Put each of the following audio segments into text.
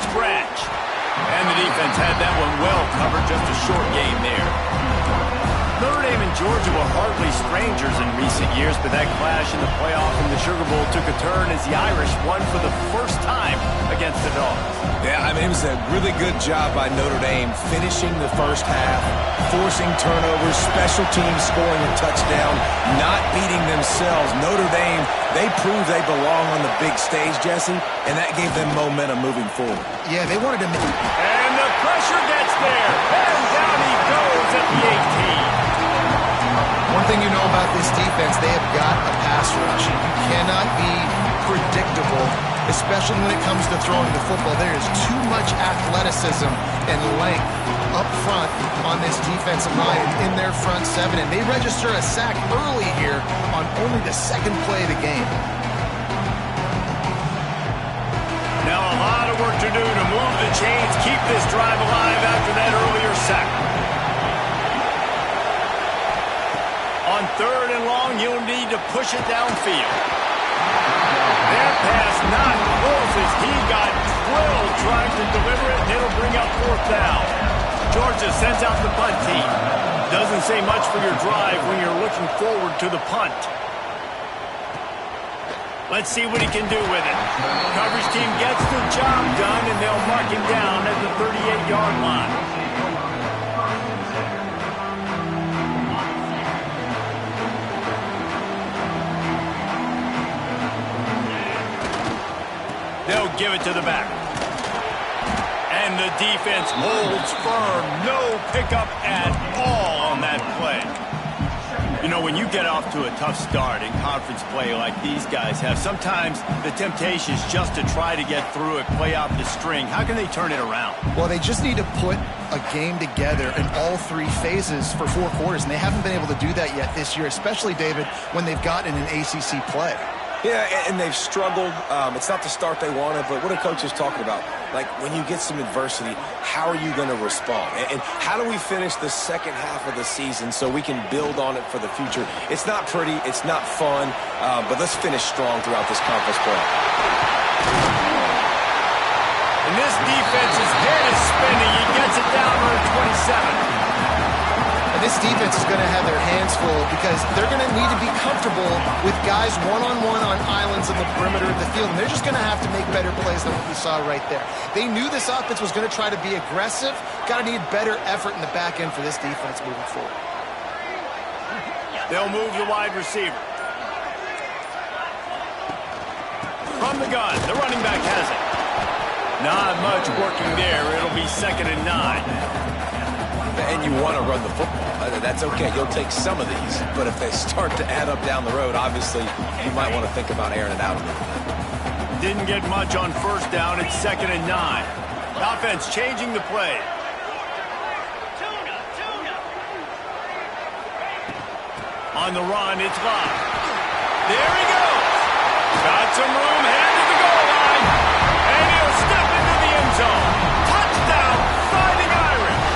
Alex Branch. And the defense had that one well covered, just a short game there. Notre Dame and Georgia were hardly strangers in recent years, but that clash in the playoff in the Sugar Bowl took a turn as the Irish won for the first time against the Dogs. Yeah, I mean, it was a really good job by Notre Dame finishing the first half, forcing turnovers, special teams scoring a touchdown, not beating themselves. Notre Dame, they proved they belong on the big stage, Jesse, and that gave them momentum moving forward. Yeah, they wanted to... And the pressure gets there, and down he goes at the 18. One thing you know about this defense, they have got a pass rush. You cannot be predictable, especially when it comes to throwing the football. There is too much athleticism and length up front on this defensive line in their front seven, and they register a sack early here on only the second play of the game. Now a lot of work to do to move the chains, keep this drive alive after that earlier sack. On third and long, you'll need to push it downfield. That pass not close as he got drilled trying to deliver it, and it'll bring up fourth down. Georgia sends out the punt team. Doesn't say much for your drive when you're looking forward to the punt. Let's see what he can do with it. Coverage team gets the job done, and they'll mark him down at the 38-yard line. They'll give it to the back. And the defense holds firm. No pickup at all on that play. You know, when you get off to a tough start in conference play like these guys have, sometimes the temptation is just to try to get through it, play out the string. How can they turn it around? Well, they just need to put a game together in all three phases for 4 quarters, and they haven't been able to do that yet this year, especially, David, when they've gotten an ACC play. Yeah, and they've struggled. It's not the start they wanted, but what are coaches talking about? Like, when you get some adversity, how are you going to respond? And how do we finish the second half of the season so we can build on it for the future? It's not pretty, it's not fun, but let's finish strong throughout this conference play. And this defense's head is spinning. He gets it down to 27. This defense is going to have their hands full because they're going to need to be comfortable with guys one-on-one on islands in the perimeter of the field, and they're just going to have to make better plays than what we saw right there. They knew this offense was going to try to be aggressive. Got to need better effort in the back end for this defense moving forward. They'll move the wide receiver. From the gun, the running back has it. Not much working there. It'll be 2nd and 9. And you want to run the football. That's okay. You'll take some of these. But if they start to add up down the road, obviously, you might want to think about airing it out a little bit. Didn't get much on first down. It's 2nd and 9. Offense changing the play. On the run, it's Love. There he goes. Got some room, headed to the goal line. And he'll step into the end zone. Touchdown, Fighting Irish.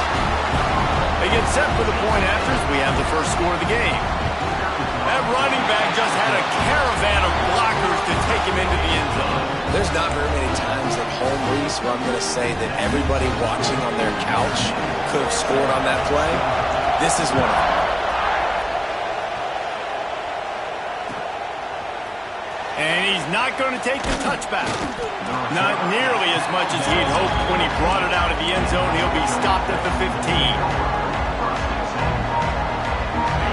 They get set for the point after as we have the first score of the game. That running back just had a caravan of blockers to take him into the end zone. There's not very many times at home, Reese, where I'm going to say that everybody watching on their couch could have scored on that play. This is one of them. And he's not going to take the touchback. Not nearly as much as he'd hoped when he brought it out of the end zone. He'll be stopped at the 15.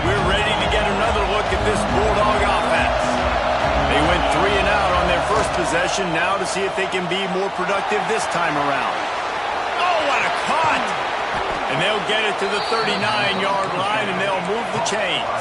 We're ready to get another look at this Bulldog offense. They went 3 and out on their first possession. Now to see if they can be more productive this time around. Oh, what a cut! And they'll get it to the 39-yard line, and they'll move the chains.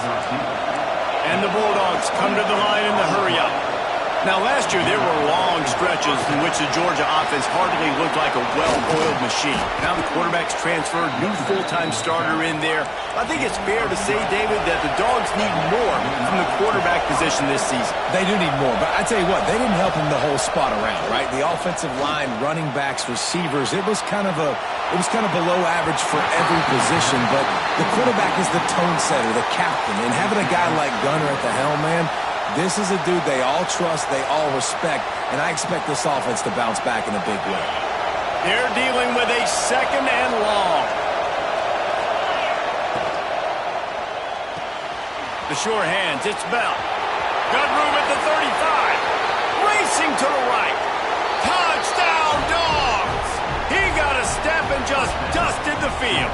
And the Bulldogs come to the line in the hurry-up. Now, last year, there were long stretches in which the Georgia offense hardly looked like a well-oiled machine. Now the quarterback's transferred, new full-time starter in there. I think it's fair to say, David, that the Dogs need more from the quarterback position this season. They do need more, but I tell you what, they didn't help him the whole spot around, right? The offensive line, running backs, receivers, it was kind of below average for every position, but the quarterback is the tone setter, the captain, and having a guy like Gunner at the helm, man, this is a dude they all trust, they all respect, and I expect this offense to bounce back in a big way. They're dealing with a second and long. The sure hands, it's Bell. Got room at the 35. Racing to the right. Touchdown, Dogs! He got a step and just dusted the field.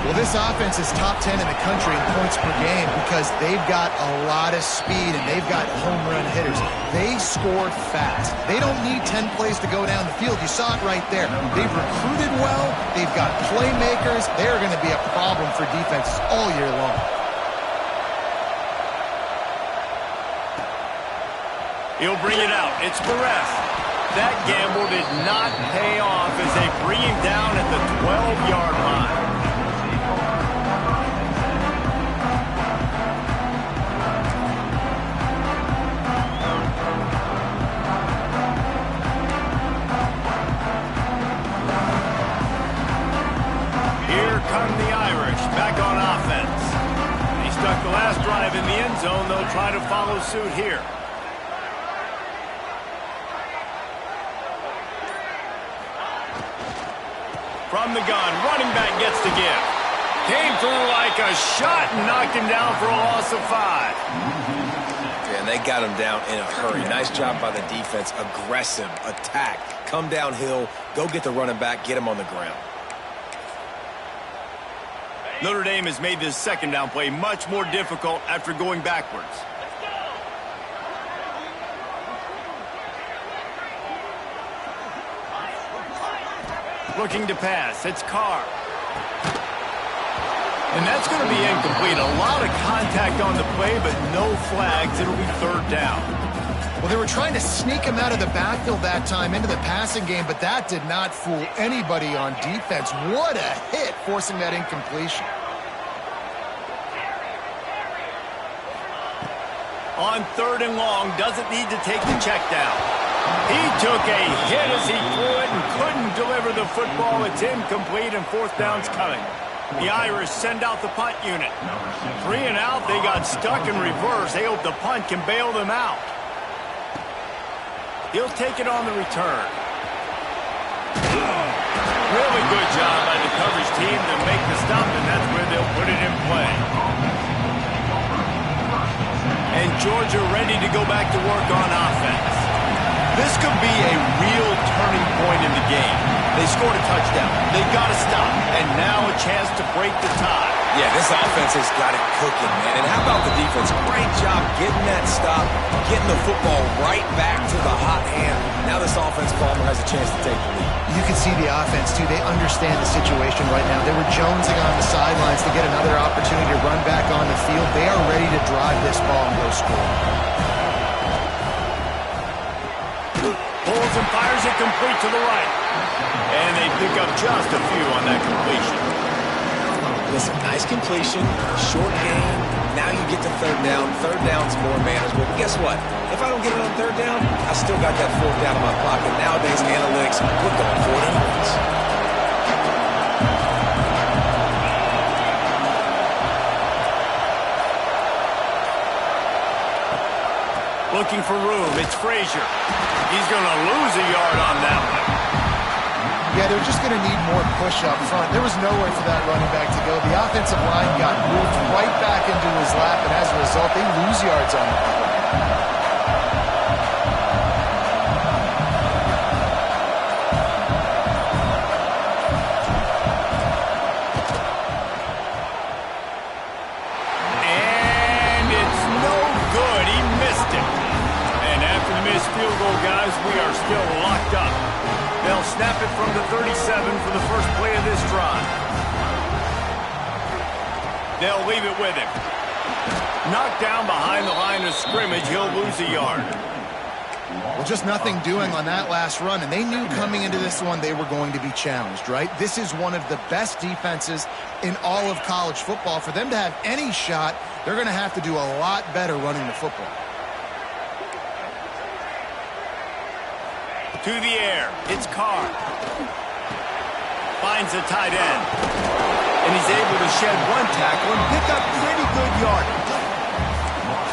Well, this offense is top 10 in the country in points per game because they've got a lot of speed and they've got home run hitters. They score fast. They don't need 10 plays to go down the field. You saw it right there. They've recruited well. They've got playmakers. They're going to be a problem for defenses all year long. He'll bring it out. It's Perez. That gamble did not pay off as they bring him down at the 12-yard line. Here come the Irish back on offense. They stuck the last drive in the end zone. They'll try to follow suit here. From the gun, running back gets to give. Came through like a shot and knocked him down for a loss of 5. Yeah, and they got him down in a hurry. Nice job by the defense. Aggressive, attack, come downhill, go get the running back, get him on the ground. Notre Dame has made this second down play much more difficult after going backwards. Looking to pass. It's Carr. And that's going to be incomplete. A lot of contact on the play, but no flags. It'll be third down. Well, they were trying to sneak him out of the backfield that time into the passing game, but that did not fool anybody on defense. What a hit, forcing that incompletion. On third and long, doesn't need to take the check down. He took a hit as he threw it and couldn't deliver the football. It's incomplete and fourth down's coming. The Irish send out the punt unit. 3 and out, they got stuck in reverse. They hope the punt can bail them out. He'll take it on the return. Really good job by the coverage team to make the stop, and that's where they'll put it in play. And Georgia ready to go back to work on offense. This could be a real turning point in the game. They scored a touchdown. They got to stop. And now a chance to break the tie. Yeah, this offense has got it cooking, man. And how about the defense? Great job getting that stop, getting the football right back to the hot hand. Now this offense, Palmer, has a chance to take the lead. You can see the offense, too. They understand the situation right now. They were jonesing on the sidelines to get another opportunity to run back on the field. They are ready to drive this ball and go score. Pulls and fires it complete to the right. And they pick up just a few on that completion. Listen, nice completion, short gain. Now you get to third down. Third down's more manageable. But guess what? If I don't get it on third down, I still got that fourth down in my pocket. Nowadays, analytics, we're going for it anyways. Looking for room. It's Frazier. He's going to lose a yard on that one. Yeah, they're just going to need more push up front. There was nowhere for that running back to go. The offensive line got moved right back into his lap, and as a result, they lose yards on the play. And it's no good. He missed it. And after the missed field goal, guys, we are still locked up. They'll snap it from the 37 for the first play of this drive. They'll leave it with him. Knocked down behind the line of scrimmage. He'll lose a yard. Well, just nothing doing on that last run, and they knew coming into this one they were going to be challenged, right? This is one of the best defenses in all of college football. For them to have any shot, they're going to have to do a lot better running the football. To the air, it's Carr. Finds a tight end. And he's able to shed one tackle and pick up pretty good yardage.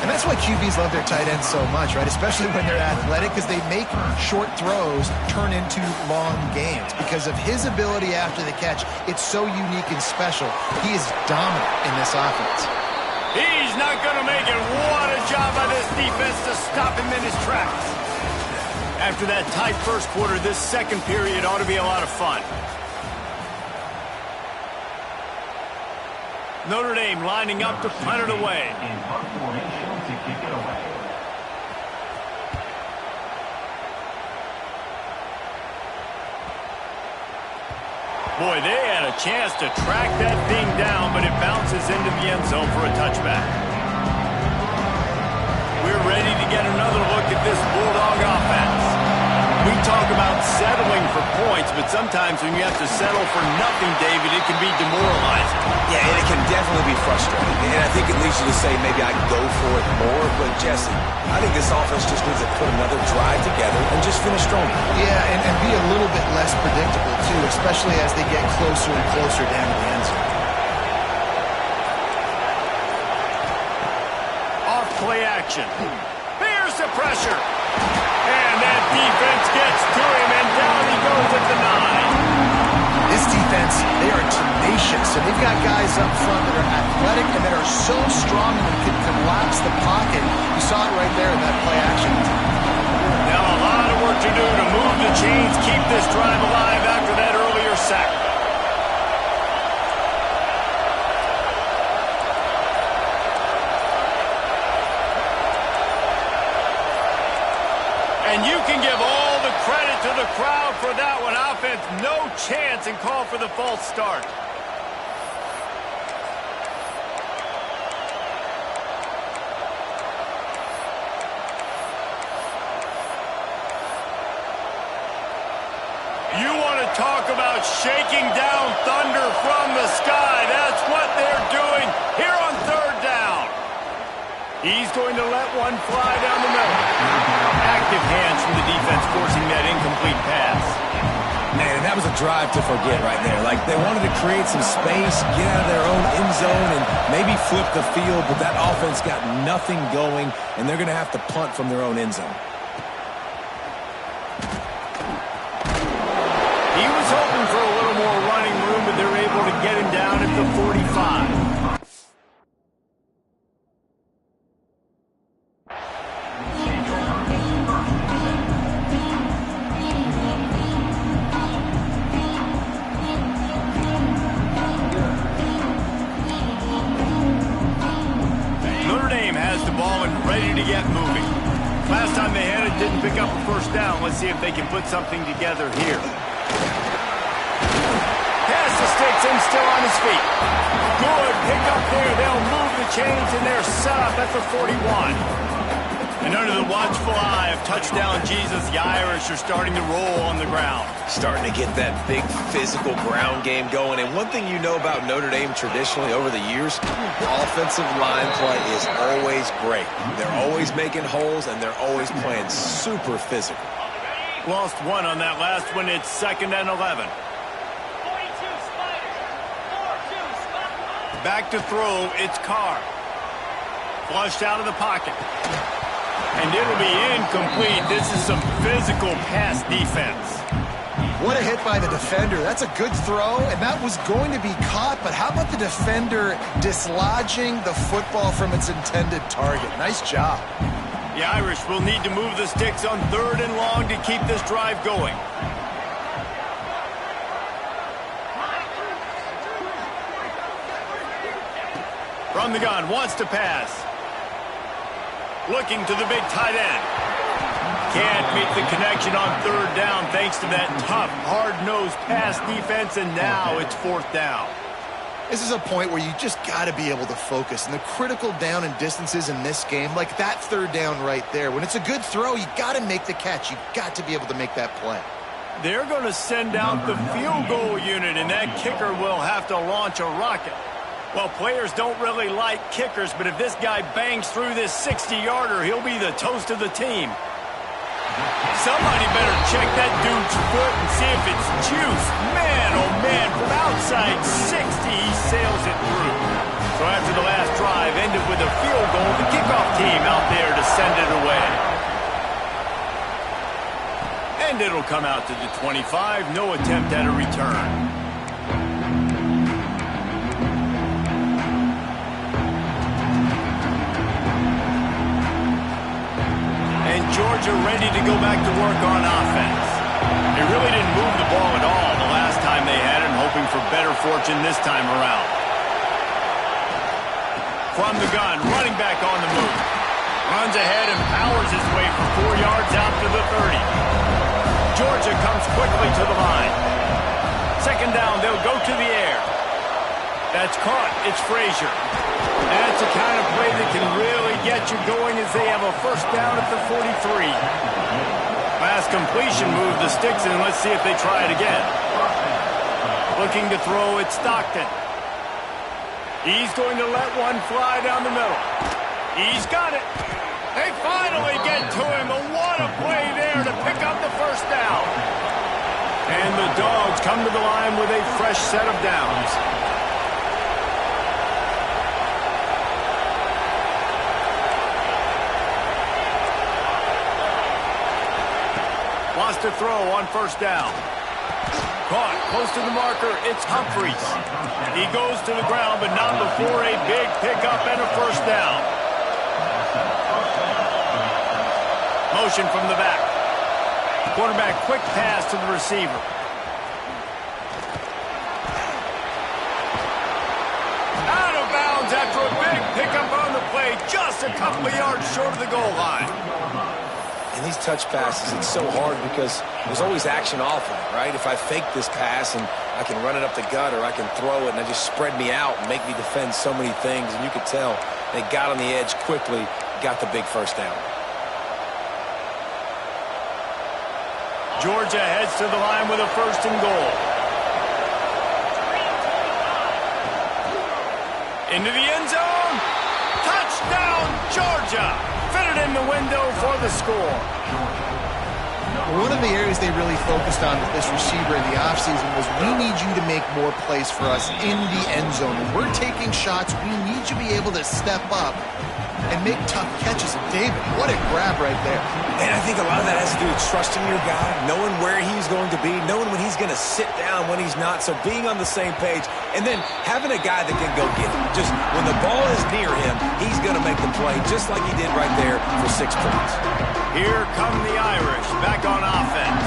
And that's why QBs love their tight ends so much, right? Especially when they're athletic, because they make short throws turn into long gains. Because of his ability after the catch, it's so unique and special. He is dominant in this offense. He's not going to make it. What a job by this defense to stop him in his tracks. After that tight first quarter, this second period ought to be a lot of fun. Notre Dame lining up to punt it away. In punt formation to kick it away. Boy, they had a chance to track that thing down, but it bounces into the end zone for a touchback. We're ready to get another look at this Bulldog offense. We talk about settling for points, but sometimes when you have to settle for nothing, David, it can be demoralizing. Yeah, and it can definitely be frustrating. And I think it leads you to say maybe I go for it more. But, Jesse, I think this offense just needs to put another drive together and just finish strong. Yeah, and be a little bit less predictable, too, especially as they get closer and closer down to the end zone. Off play action. Here's the pressure. And that defense gets to him, and down he goes at the 9. This defense, they are tenacious, and they've got guys up front that are athletic and that are so strong and can collapse the pocket. You saw it right there in that play action. Now a lot of work to do to move the chains, keep this drive alive after that earlier sack. And you can give all the credit to the crowd for that one. Offense, no chance, and call for the false start. You want to talk about shaking down thunder from the sky. That's what they're doing here on third down. He's going to let one fly down the middle. Active hands from the defense forcing that incomplete pass. Man, and that was a drive to forget right there. Like, they wanted to create some space, get out of their own end zone, and maybe flip the field, but that offense got nothing going, and they're going to have to punt from their own end zone. He was hoping for a little more running room, but they're able to get him down at the 45. Ready to get moving. Last time they had it, didn't pick up a first down. Let's see if they can put something together here. Pass the sticks and still on his feet. Good pick up there. They'll move the chains and they're set up at the 41. And under the watchful eye of touchdown Jesus, the Irish are starting to roll on the ground. Starting to get that big physical ground game going. And one thing you know about Notre Dame traditionally over the years, offensive line play is always great. They're always making holes, and they're always playing super physical. Lost one on that last one. It's 2nd and 11. Back to throw. It's Carr. Flushed out of the pocket. And it'll be incomplete. This is some physical pass defense. What a hit by the defender. That's a good throw, and that was going to be caught, but how about the defender dislodging the football from its intended target? Nice job. The Irish will need to move the sticks on 3rd and long to keep this drive going. From the gun, wants to pass. Looking to the big tight end. Can't make the connection on 3rd down thanks to that tough, hard-nosed pass defense, and now it's 4th down. This is a point where you just got to be able to focus. And the critical down and distances in this game, like that 3rd down right there, when it's a good throw, you got to make the catch. You got to be able to make that play. They're going to send out the field goal unit, and that kicker will have to launch a rocket. Well, players don't really like kickers, but if this guy bangs through this 60-yarder, he'll be the toast of the team. Somebody better check that dude's foot and see if it's juice. Man, oh man, from outside 60, he sails it through. So after the last drive, drive ended with a field goal. The kickoff team out there to send it away. And it'll come out to the 25. No attempt at a return. And Georgia ready to go back to work on offense. They really didn't move the ball at all the last time they had it, hoping for better fortune this time around. From the gun, running back on the move. Runs ahead and powers his way for 4 yards out to the 30. Georgia comes quickly to the line. Second down, they'll go to the air. That's caught. It's Frazier. That's the kind of play that can really get you going as they have a first down at the 43. Pass completion, move the sticks in. Let's see if they try it again. Looking to throw, it's Stockton. He's going to let one fly down the middle. He's got it. They finally get to him. But what a play there to pick up the first down. And the Dogs come to the line with a fresh set of downs. Wants to throw on first down. Caught close to the marker. It's Humphries. He goes to the ground, but not before a big pickup and a first down. Motion from the back. Quarterback quick pass to the receiver. Out of bounds after a big pickup on the play, just a couple of yards short of the goal line. And these touch passes, it's so hard because there's always action off of it, right? If I fake this pass and I can run it up the gut or I can throw it and it just spread me out and make me defend so many things. And you could tell they got on the edge quickly, got the big first down. Georgia heads to the line with a first and goal. Into the end zone. Touchdown, Georgia. Fitted in the window for the score. One of the areas they really focused on with this receiver in the offseason was we need you to make more plays for us in the end zone. When we're taking shots, we need you to be able to step up and make tough catches. And David, what a grab right there. And I think a lot of that has to do with trusting your guy, knowing where he's going to be, knowing when he's going to sit down, when he's not, so being on the same page, and then having a guy that can go get him. Just when the ball is near him, he's going to make the play, just like he did right there for 6 points. Here come the Irish, back on offense.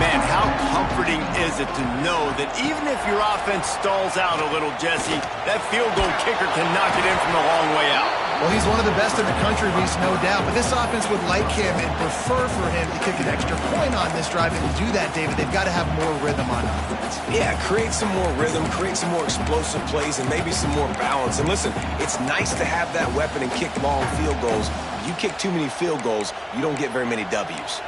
Man, how comforting is it to know that even if your offense stalls out a little, Jesse, that field goal kicker can knock it in from a long way out. Well, he's one of the best in the country, Reese, no doubt. But this offense would like him and prefer for him to kick an extra point on this drive. And to do that, David, they've got to have more rhythm on offense. Yeah, create some more rhythm, create some more explosive plays, and maybe some more balance. And listen, it's nice to have that weapon and kick long field goals. You kick too many field goals, you don't get very many W's.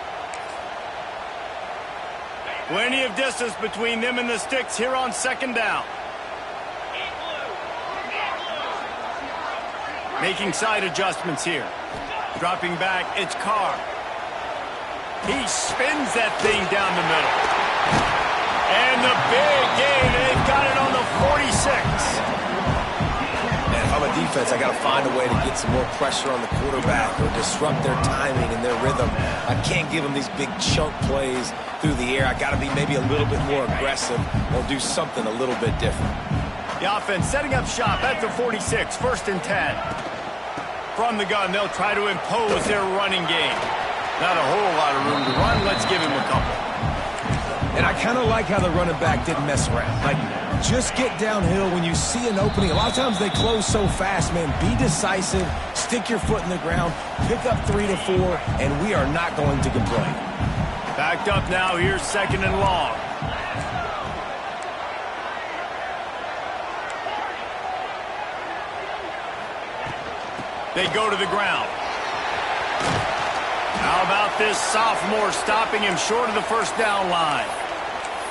Plenty of distance between them and the sticks here on second down. Making side adjustments here. Dropping back, it's Carr. He spins that thing down the middle. And the big gain, they've got it on the 46. Man, if I'm a defense, I got to find a way to get some more pressure on the quarterback or disrupt their timing and their rhythm. I can't give them these big chunk plays through the air. I got to be maybe a little bit more aggressive or do something a little bit different. The offense setting up shop at the 46, first and 10. From the gun, they'll try to impose their running game. Not a whole lot of room to run. Let's give him a couple. And I kind of like how the running back didn't mess around. Like, just get downhill when you see an opening. A lot of times they close so fast, man. Be decisive, stick your foot in the ground, pick up 3 to 4, and we are not going to complain. Backed up now, here's second and long. They go to the ground. How about this sophomore stopping him short of the first down line?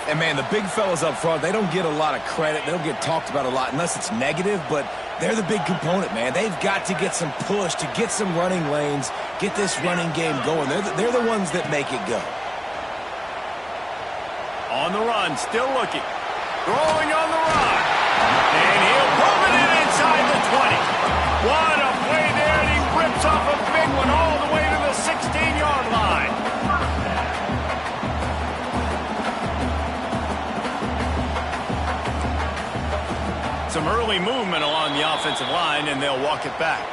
And, man, the big fellas up front, they don't get a lot of credit. They don't get talked about a lot unless it's negative, but they're the big component, man. They've got to get some push, to get some running lanes, get this running game going. They're the ones that make it go. On the run, still looking. Throwing on the run. And he'll pull it in inside the 20. What a play there, and he rips off a big one all the way to the 16-yard line. Some early movement along the offensive line, and they'll walk it back.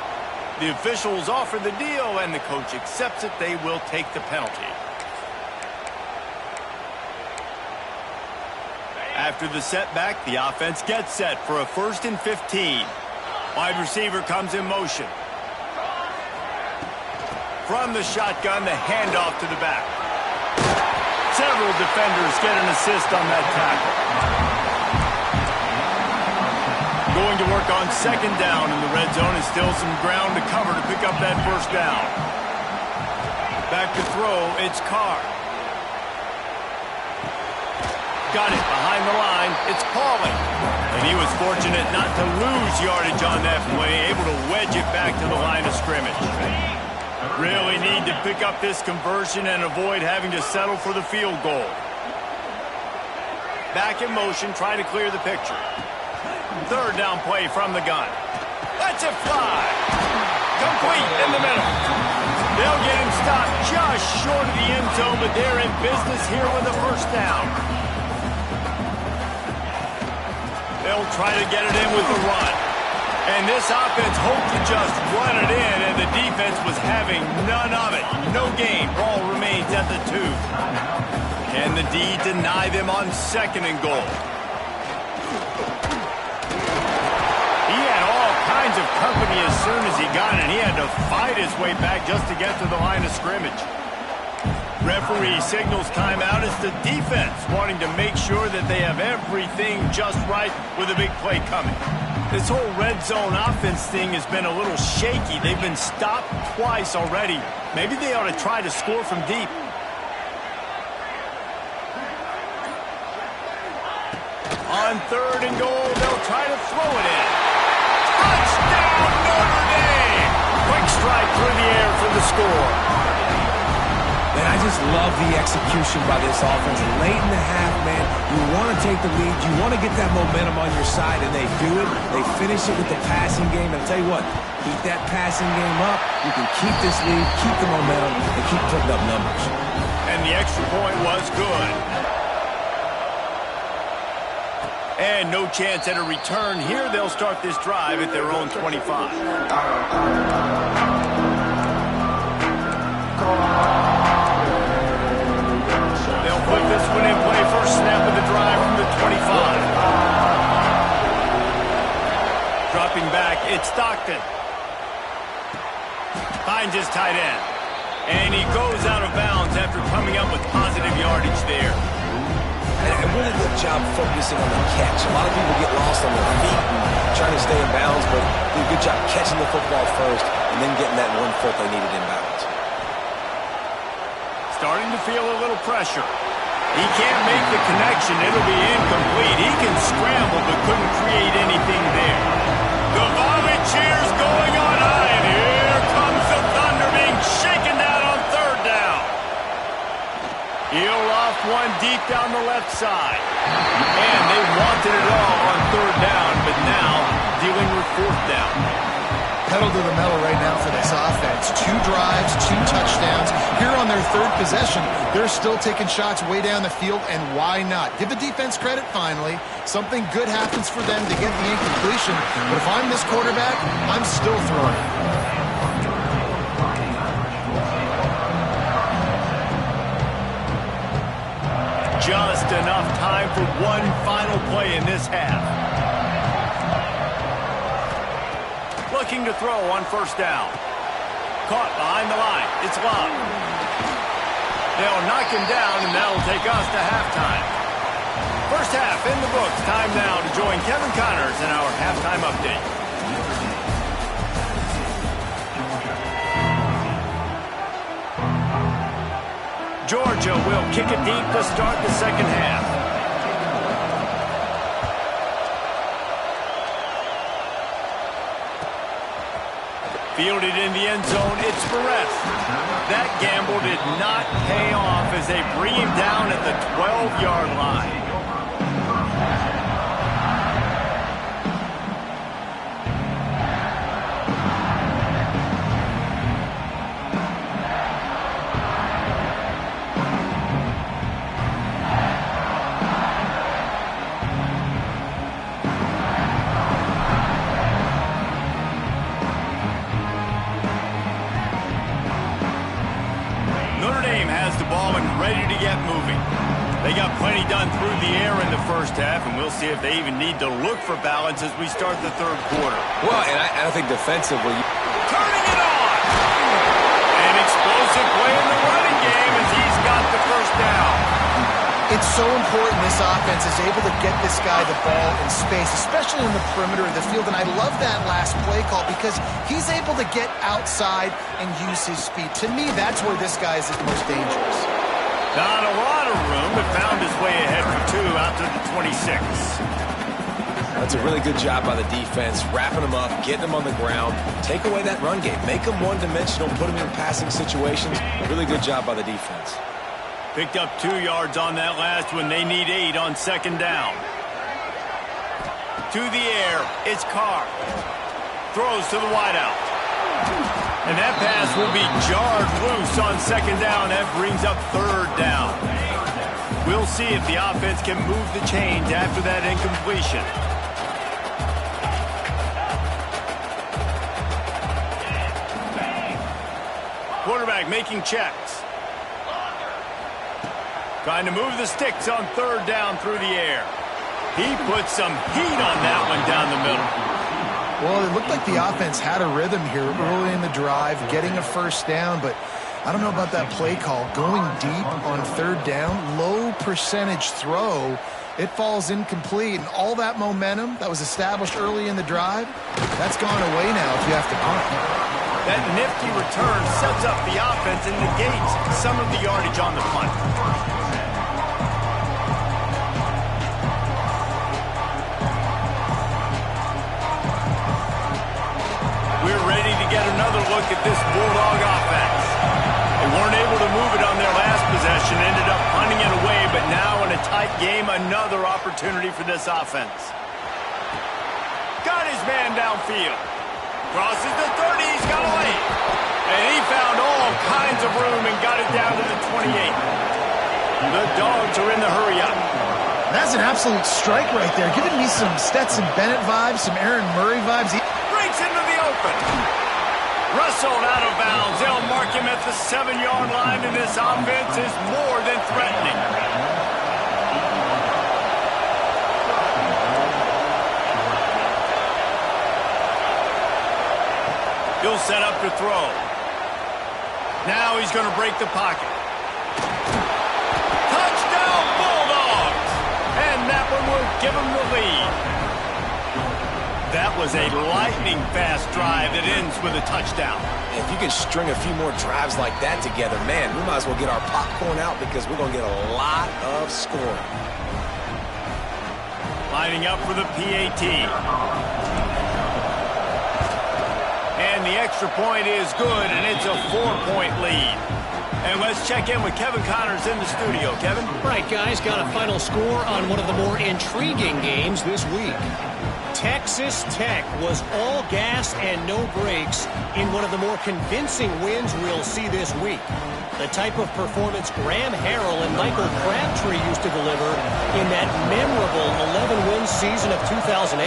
The officials offer the deal, and the coach accepts it. They will take the penalty. After the setback, the offense gets set for a 1st and 15. Wide receiver comes in motion. From the shotgun, the handoff to the back. Several defenders get an assist on that tackle. Going to work on 2nd down in the red zone, and still some ground to cover to pick up that 1st down. Back to throw, it's Carr. Got it behind the line, it's Pauling. And he was fortunate not to lose yardage on that play, able to wedge it back to the line of scrimmage. Really need to pick up this conversion and avoid having to settle for the field goal. Back in motion, trying to clear the picture. 3rd down play from the gun. Let's it fly. Complete in the middle. They'll get him stopped just short of the end zone, but they're in business here with a 1st down. They'll try to get it in with the run. And this offense hoped to just run it in, and the defense was having none of it. No gain. Ball remains at the 2. Can the D deny them on 2nd and goal? He had all kinds of company as soon as he got it. He had to fight his way back just to get to the line of scrimmage. Referee signals timeout. It's the defense wanting to make sure that they have everything just right with a big play coming. This whole red zone offense thing has been a little shaky. They've been stopped twice already. Maybe they ought to try to score from deep. On 3rd and goal, they'll try to throw it in. Touchdown, Notre Dame! Quick strike through the air for the score. Man, I just love the execution by this offense. Late in the half, man, you want to take the lead. You want to get that momentum on your side, and they do it. They finish it with the passing game. And I'll tell you what, keep that passing game up. You can keep this lead, keep the momentum, and keep putting up numbers. And the extra point was good. And no chance at a return here. They'll start this drive at their own 25. They'll put this one in play. First snap of the drive from the 25. Dropping back, it's Stockton. Finds his tight end. And he goes out of bounds after coming up with positive yardage there. And really good job focusing on the catch. A lot of people get lost on their feet and trying to stay in bounds, but did a good job catching the football first and then getting that 1 foot they needed in bounds. Starting to feel a little pressure. He can't make the connection. It'll be incomplete. He can scramble, but couldn't create anything there. The Volley cheers going on high, and here comes the Thunder being shaken down on 3rd down. He'll off one deep down the left side. And they wanted it all on 3rd down, but now dealing with 4th down. Pedal to the metal right now for this offense. 2 drives, 2 touchdowns. Here on their 3rd possession, they're still taking shots way down the field, and why not? Give the defense credit finally. Something good happens for them to get the incompletion, but if I'm this quarterback, I'm still throwing. Just enough time for one final play in this half. Looking to throw on 1st down. Caught behind the line. It's Love. They'll knock him down, and that'll take us to halftime. First half in the books. Time now to join Kevin Connors in our halftime update. Georgia will kick it deep to start the 2nd half. Fielded in the end zone, it's Perez. That gamble did not pay off as they bring him down at the 12-yard line. the ball and ready to get moving. They got plenty done through the air in the first half, and we'll see if they even need to look for balance as we start the third quarter. Well, and I think defensively... Turning it on! An explosive play in the running game as he's got the first down. It's so important this offense is able to get this guy the ball in space, especially in the perimeter of the field. And I love that last play call because he's able to get outside and use his speed. To me, that's where this guy is most dangerous. Not a lot of room, but found his way ahead for 2 out to the 26. That's a really good job by the defense, wrapping them up, getting them on the ground, take away that run game, make them one-dimensional, put them in passing situations. Really good job by the defense. Picked up 2 yards on that last one. They need 8 on second down. To the air, it's Carr. Throws to the wideout. And that pass will be jarred loose on second down. That brings up third down. We'll see if the offense can move the chains after that incompletion. Quarterback making checks. Trying to move the sticks on third down through the air. He put some heat on that one down the middle. Well, it looked like the offense had a rhythm here early in the drive, getting a first down, but I don't know about that play call. Going deep on third down, low percentage throw, it falls incomplete, and all that momentum that was established early in the drive, that's gone away now if you have to punt. That nifty return sets up the offense and negates some of the yardage on the punt. We're ready to get another look at this Bulldog offense. They weren't able to move it on their last possession, ended up punting it away, but now in a tight game, another opportunity for this offense. Got his man downfield. Crosses the 30, he's got away. And he found all kinds of room and got it down to the 28. The Dogs are in the hurry-up. That's an absolute strike right there, giving me some Stetson Bennett vibes, some Aaron Murray vibes. Breaks into the open. Rustled out of bounds. They'll mark him at the 7-yard line, and this offense is more than threatening. He'll set up to throw. Now he's going to break the pocket. Touchdown, Bulldogs! And that one will give him the lead. That was a lightning-fast drive that ends with a touchdown. If you can string a few more drives like that together, man, we might as well get our popcorn out because we're going to get a lot of scoring. Lining up for the PAT. And the extra point is good, and it's a 4-point lead. And let's check in with Kevin Connors in the studio. Kevin? Right, guys, got a final score on one of the more intriguing games this week. Texas Tech was all gas and no brakes in one of the more convincing wins we'll see this week. The type of performance Graham Harrell and Michael Crabtree used to deliver in that memorable 11-win season of 2008.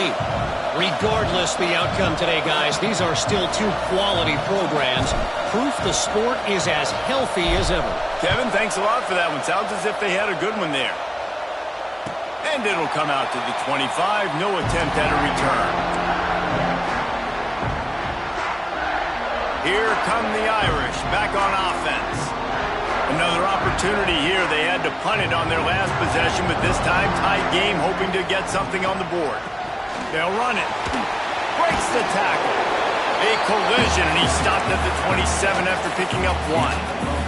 Regardless the outcome today, guys, these are still 2 quality programs. Proof the sport is as healthy as ever. Kevin, thanks a lot for that one. Sounds as if they had a good one there. And it'll come out to the 25. No attempt at a return. Here come the Irish back on offense. Another opportunity here. They had to punt it on their last possession, but this time tied game, hoping to get something on the board. They'll run it. Breaks the tackle. A collision, and he stopped at the 27 after picking up 1.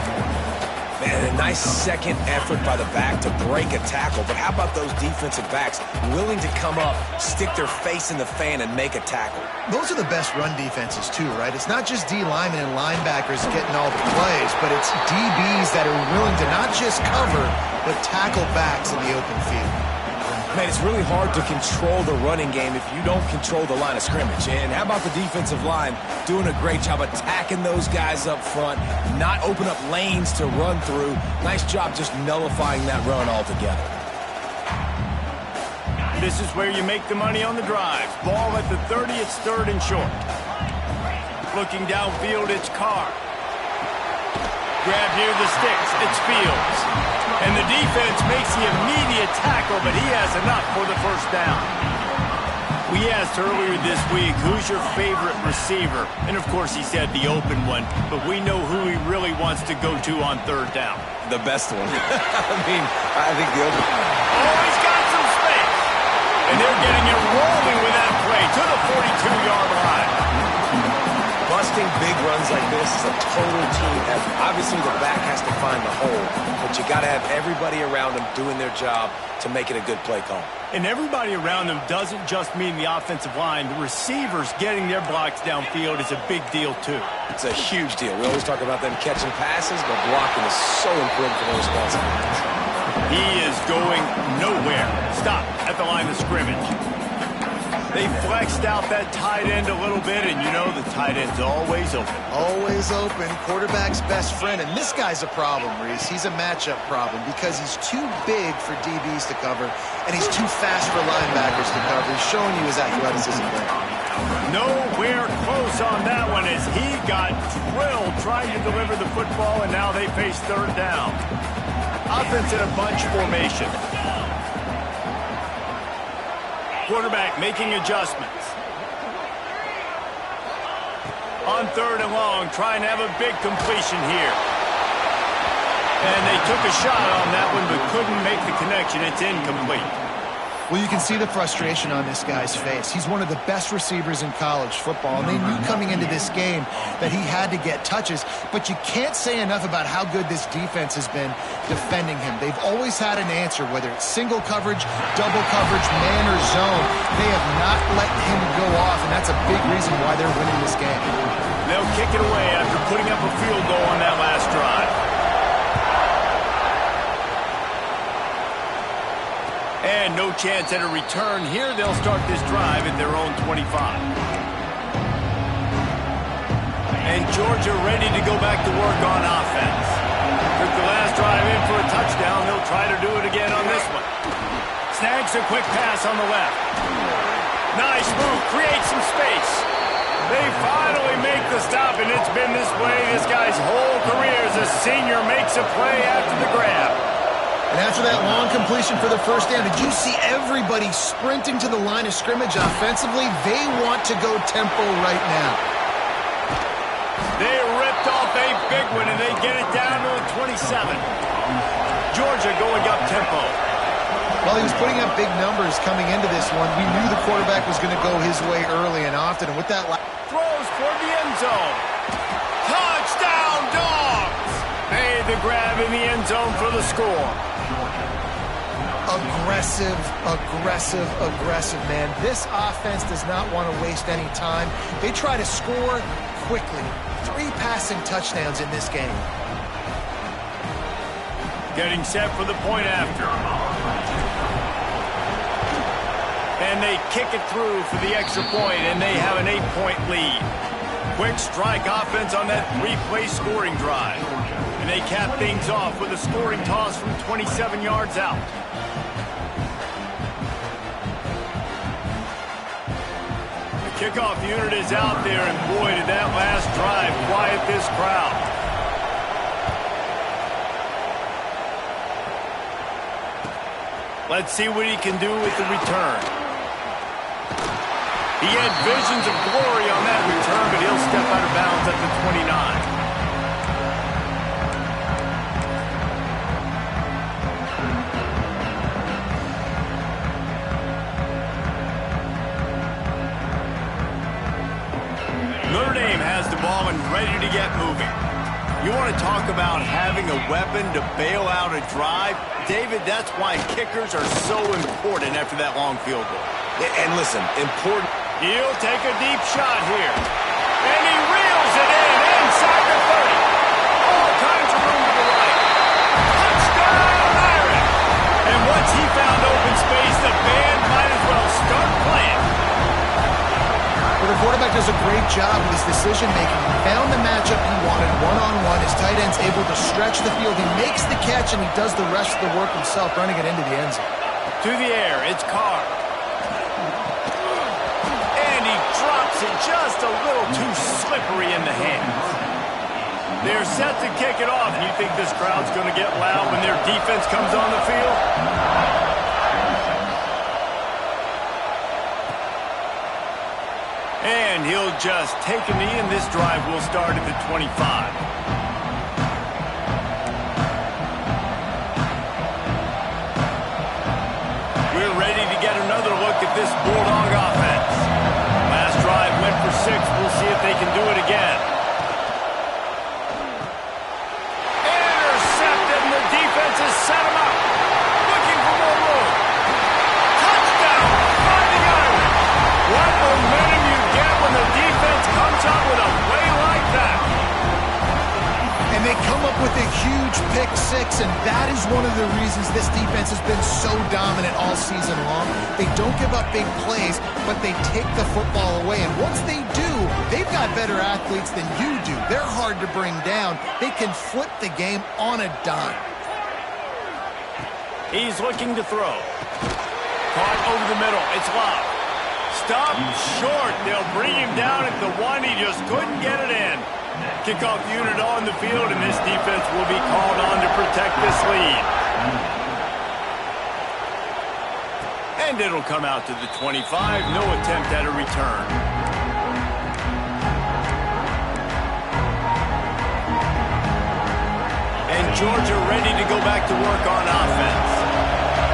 Man, a nice second effort by the back to break a tackle. But how about those defensive backs willing to come up, stick their face in the fan, and make a tackle? Those are the best run defenses, too, right? It's not just D linemen and linebackers getting all the plays, but it's DBs that are willing to not just cover, but tackle backs in the open field. Man, it's really hard to control the running game if you don't control the line of scrimmage. And how about the defensive line doing a great job attacking those guys up front, not open up lanes to run through. Nice job just nullifying that run altogether. This is where you make the money on the drives. Ball at the 30, it's 3rd and short. Looking downfield, it's Carr. Grab near the sticks. It's Fields. And the defense makes the immediate tackle, but he has enough for the first down. We asked earlier this week, who's your favorite receiver? And, of course, he said the open one, but we know who he really wants to go to on third down. The best one. I think the open. Oh, he's got some space. And they're getting it rolling with that play to the 42-yard line. Busting big runs like this is a total team effort. Obviously, the back has to find the hole, but you got to have everybody around them doing their job to make it a good play call. And everybody around them doesn't just mean the offensive line. The receivers getting their blocks downfield is a big deal, too. It's a huge deal. We always talk about them catching passes, but blocking is so important for the responsibilities. He is going nowhere. Stop at the line of scrimmage. They flexed out that tight end a little bit, and you know the tight end's always open. Always open. Quarterback's best friend. And this guy's a problem, Reese. He's a matchup problem because he's too big for DBs to cover, and he's too fast for linebackers to cover. He's showing you his athleticism there. Nowhere close on that one as he got drilled trying to deliver the football, and now they face third down. Offense in a bunch formation. Quarterback making adjustments. On third and long, trying to have a big completion here. And they took a shot on that one, but couldn't make the connection. It's incomplete. Well, you can see the frustration on this guy's face. He's one of the best receivers in college football, and they knew coming into this game that he had to get touches, but you can't say enough about how good this defense has been defending him. They've always had an answer, whether it's single coverage, double coverage, man or zone. They have not let him go off, and that's a big reason why they're winning this game. They'll kick it away after putting up a field goal on that last drive. And no chance at a return here. They'll start this drive at their own 25. And Georgia ready to go back to work on offense. Took the last drive in for a touchdown. They'll try to do it again on this one. Snags a quick pass on the left. Nice move. Creates some space. They finally make the stop, and it's been this way this guy's whole career as a senior makes a play after the grab. And after that long completion for the first down, did you see everybody sprinting to the line of scrimmage offensively? They want to go tempo right now. They ripped off a big one, and they get it down to a 27. Georgia going up tempo. Well, he was putting up big numbers coming into this one. We knew the quarterback was going to go his way early and often. And with that... Throws toward the end zone. Touchdown, Dogs! Made the grab in the end zone for the score. Aggressive, aggressive, aggressive, man. This offense does not want to waste any time. They try to score quickly. 3 passing touchdowns in this game. Getting set for the point after. And they kick it through for the extra point, and they have an 8-point lead. Quick strike offense on that 3-play scoring drive. And they cap things off with a scoring toss from 27 yards out. The kickoff unit is out there, and boy, did that last drive quiet this crowd. Let's see what he can do with the return. He had visions of glory on that return, but he'll step out of bounds at the 29. Notre Dame has the ball and ready to get moving. You want to talk about having a weapon to bail out a drive? David, that's why kickers are so important after that long field goal. And listen, important. He'll take a deep shot here. And he reels it in inside the 30. All kinds of room to the right. Touchdown, Irish! And once he found open space, the band might as well start playing. Well, the quarterback does a great job with his decision-making. He found the matchup he wanted one-on-one. His tight end's able to stretch the field. He makes the catch, and he does the rest of the work himself, running it into the end zone. To the air, it's Carr. And he drops it just a little too slippery in the hands. They're set to kick it off. You think this crowd's going to get loud when their defense comes on the field? And he'll just take a knee, and this drive will start at the 25. We're ready to get another look at this Bulldog offense. Last drive went for 6. We'll see if they can do it again. Intercepted, and the defense has set him up. Looking for more room. Touchdown, Fighting Irish. What momentum you get when the defense comes up with a play like that. And they come up with a huge pick 6, and that is one of the reasons this defense has been so dominant all season long. They don't give up big plays, but they take the football away. And once they do, they've got better athletes than you do. They're hard to bring down. They can flip the game on a dime. He's looking to throw. Caught over the middle. It's Love. Stop short. They'll bring him down at the 1. He just couldn't get it in. Kickoff unit on the field, and this defense will be called on to protect this lead. And it'll come out to the 25. No attempt at a return. And Georgia ready to go back to work on offense.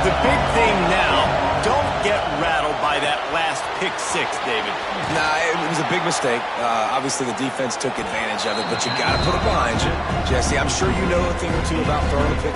The big thing now, don't get rattled by that last pick 6, David. Nah, it was a big mistake. Obviously, the defense took advantage of it, but you got to put it behind you. Jesse, I'm sure you know a thing or two about throwing a pick.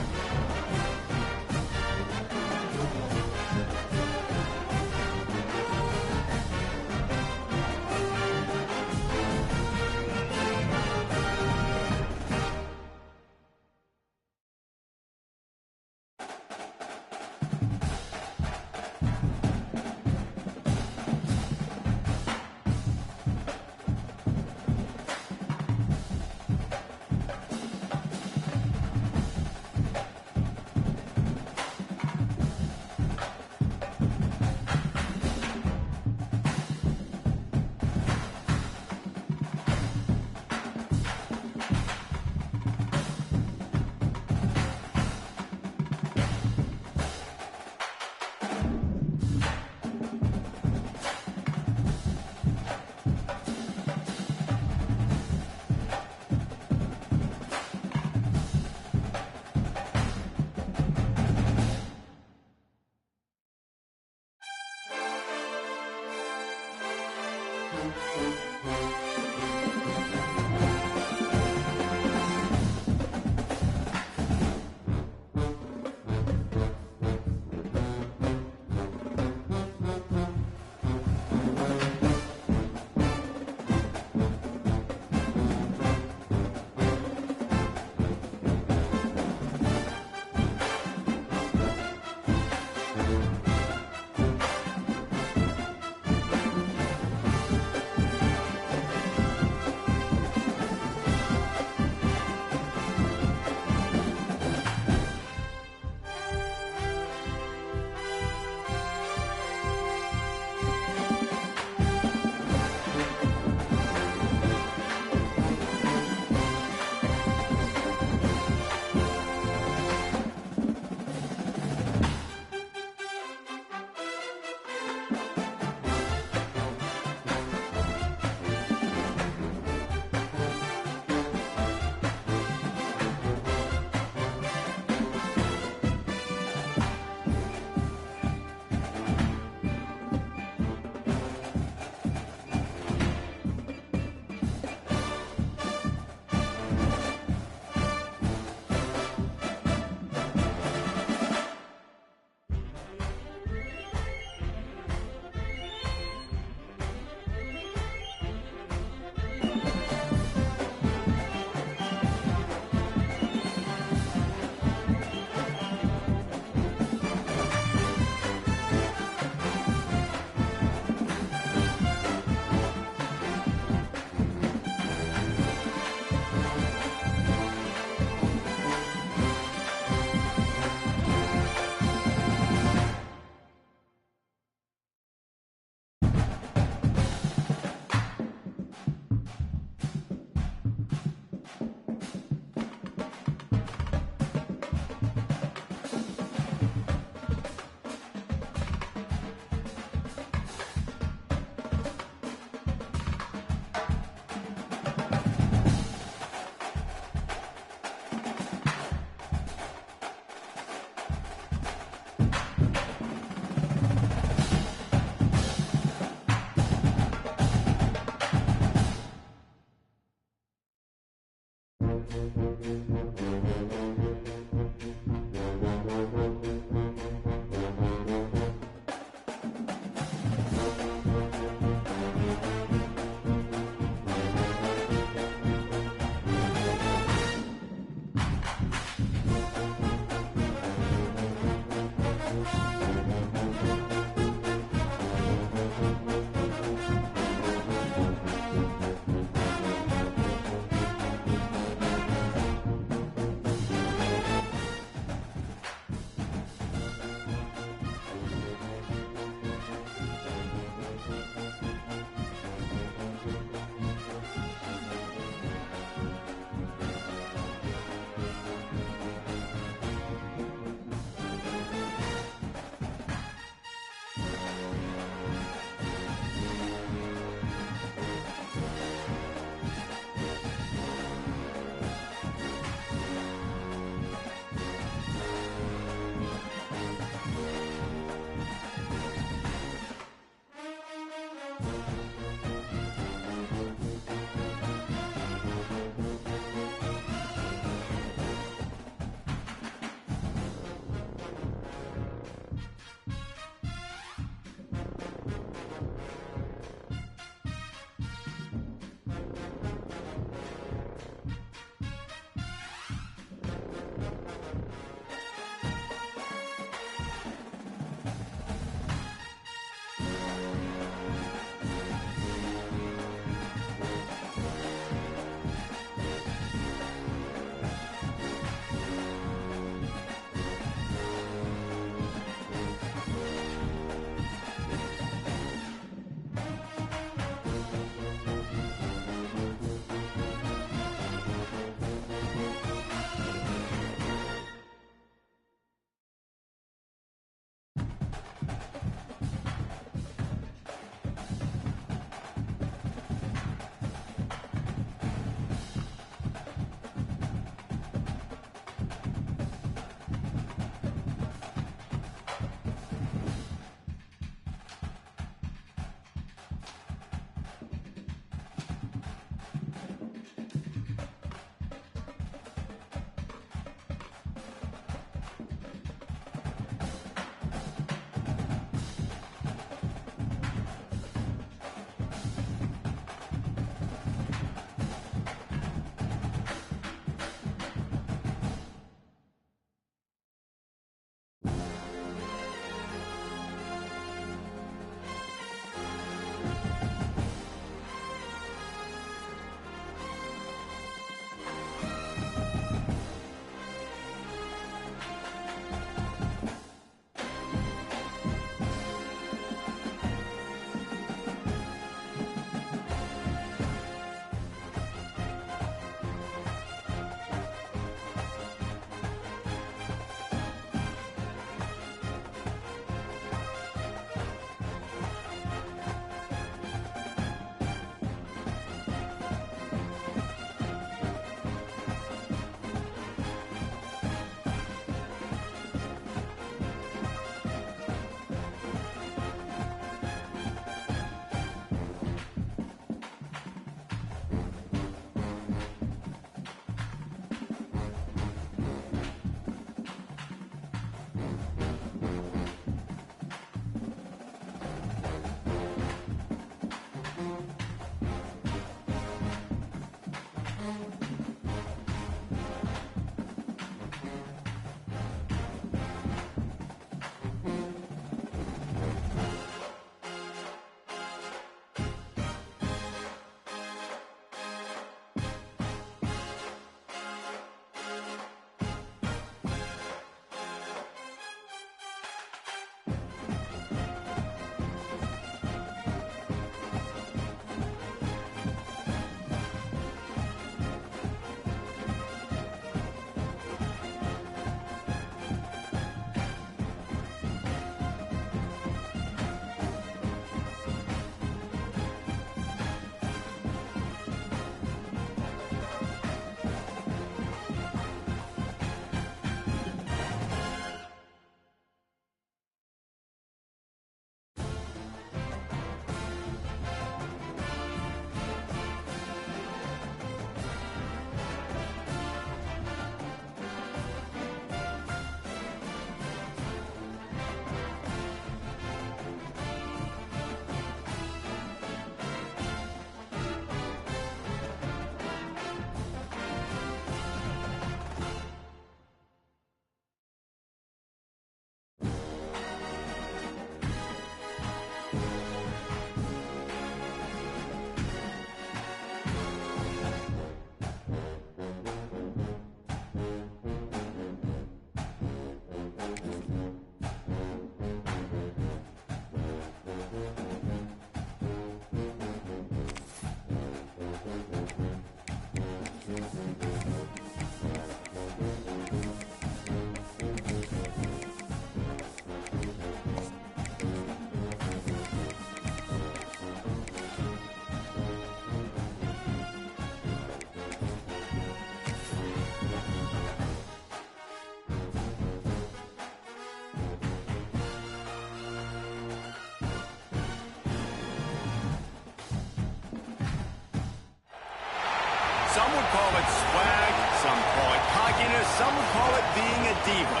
Some would call it swag, some call it cockiness, some would call it being a diva.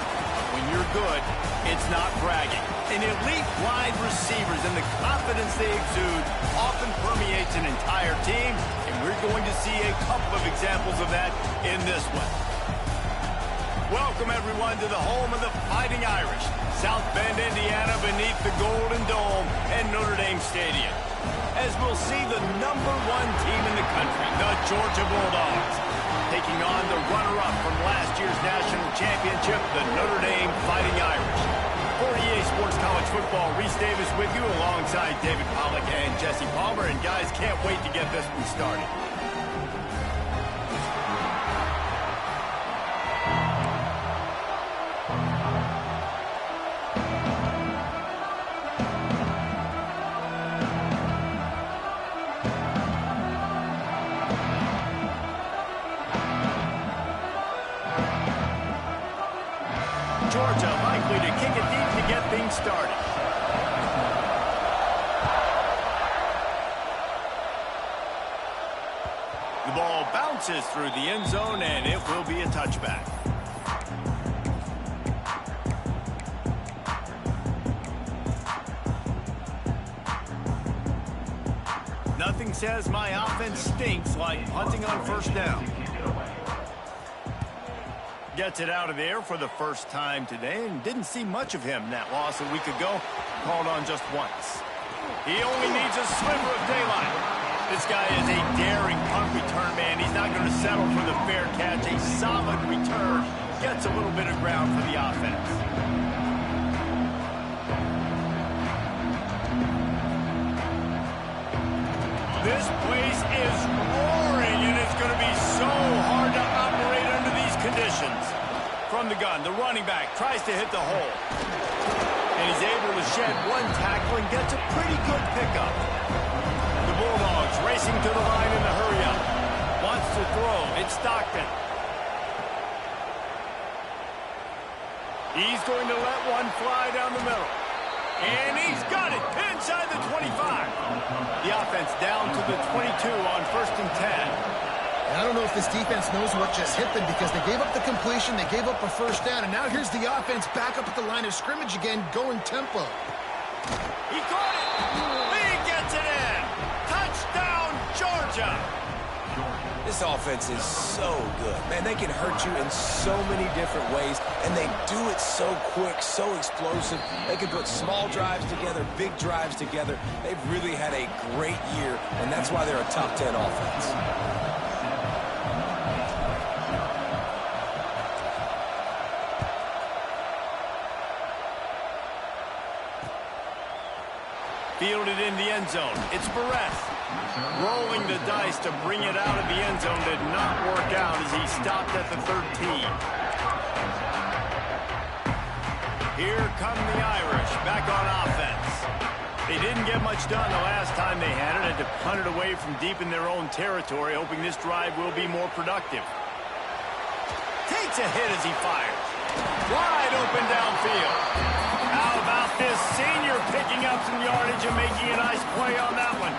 When you're good, it's not bragging. An elite wide receivers and the confidence they exude often permeates an entire team, and we're going to see a couple of examples of that in this one. Welcome, everyone, to the home of the Fighting Irish, South Bend, Indiana, beneath the Golden Dome and Notre Dame Stadium. As we'll see the #1 team in the country, the Georgia Bulldogs, taking on the runner-up from last year's national championship, the Notre Dame Fighting Irish. For EA Sports College Football, Reese Davis with you alongside David Pollack and Jesse Palmer. And guys, can't wait to get this one started. Georgia likely to kick it deep to get things started. The ball bounces through the end zone, and it will be a touchback. Nothing says my offense stinks like punting on first down. Gets it out of there for the first time today, and didn't see much of him that loss a week ago. Called on just once. He only needs a sliver of daylight. This guy is a daring punt return man. He's not going to settle for the fair catch. A solid return. Gets a little bit of ground for the offense. This place is roaring, and it's going to be so hard to operate under these conditions. From the gun, the running back tries to hit the hole. And he's able to shed one tackle and gets a pretty good pickup. The Bulldogs racing to the line in the hurry-up. Wants to throw. It's Stockton. He's going to let one fly down the middle. And he's got it inside the 25. The offense down to the 22 on 1st and 10. And I don't know if this defense knows what just hit them because they gave up the completion, they gave up a first down, and now here's the offense back up at the line of scrimmage again, going tempo. He caught it. He gets it in. Touchdown, Georgia. This offense is so good. Man, they can hurt you in so many different ways, and they do it so quick, so explosive. They can put small drives together, big drives together. They've really had a great year, and that's why they're a top 10 offense. Fielded in the end zone. It's Barrett. Rolling the dice to bring it out of the end zone did not work out as he stopped at the 13. Here come the Irish back on offense. They didn't get much done the last time they had it. Had to punt it away from deep in their own territory, hoping this drive will be more productive. Takes a hit as he fires. Wide open downfield. How about this senior picking up some yardage and making a nice play on that one?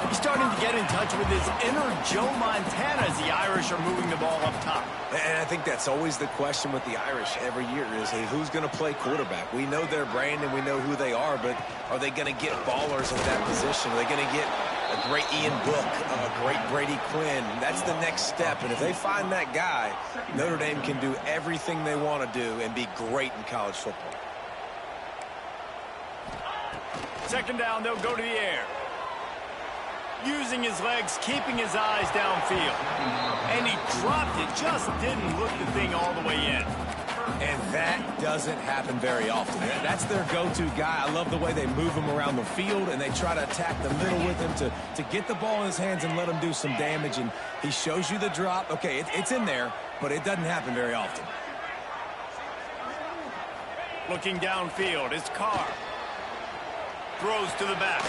He's starting to get in touch with his inner Joe Montana as the Irish are moving the ball up top. And I think that's always the question with the Irish every year is, hey, who's going to play quarterback? We know their brand and we know who they are, but are they going to get ballers in that position? Are they going to get a great Ian Book, a great Brady Quinn? That's the next step. And if they find that guy, Notre Dame can do everything they want to do and be great in college football. Second down, they'll go to the air. Using his legs, keeping his eyes downfield. And he dropped it, just didn't look the thing all the way in. And that doesn't happen very often. That's their go-to guy. I love the way they move him around the field, and they try to attack the middle with him to get the ball in his hands and let him do some damage. And he shows you the drop. Okay, it's in there, but it doesn't happen very often. Looking downfield, it's Carr. Throws to the back.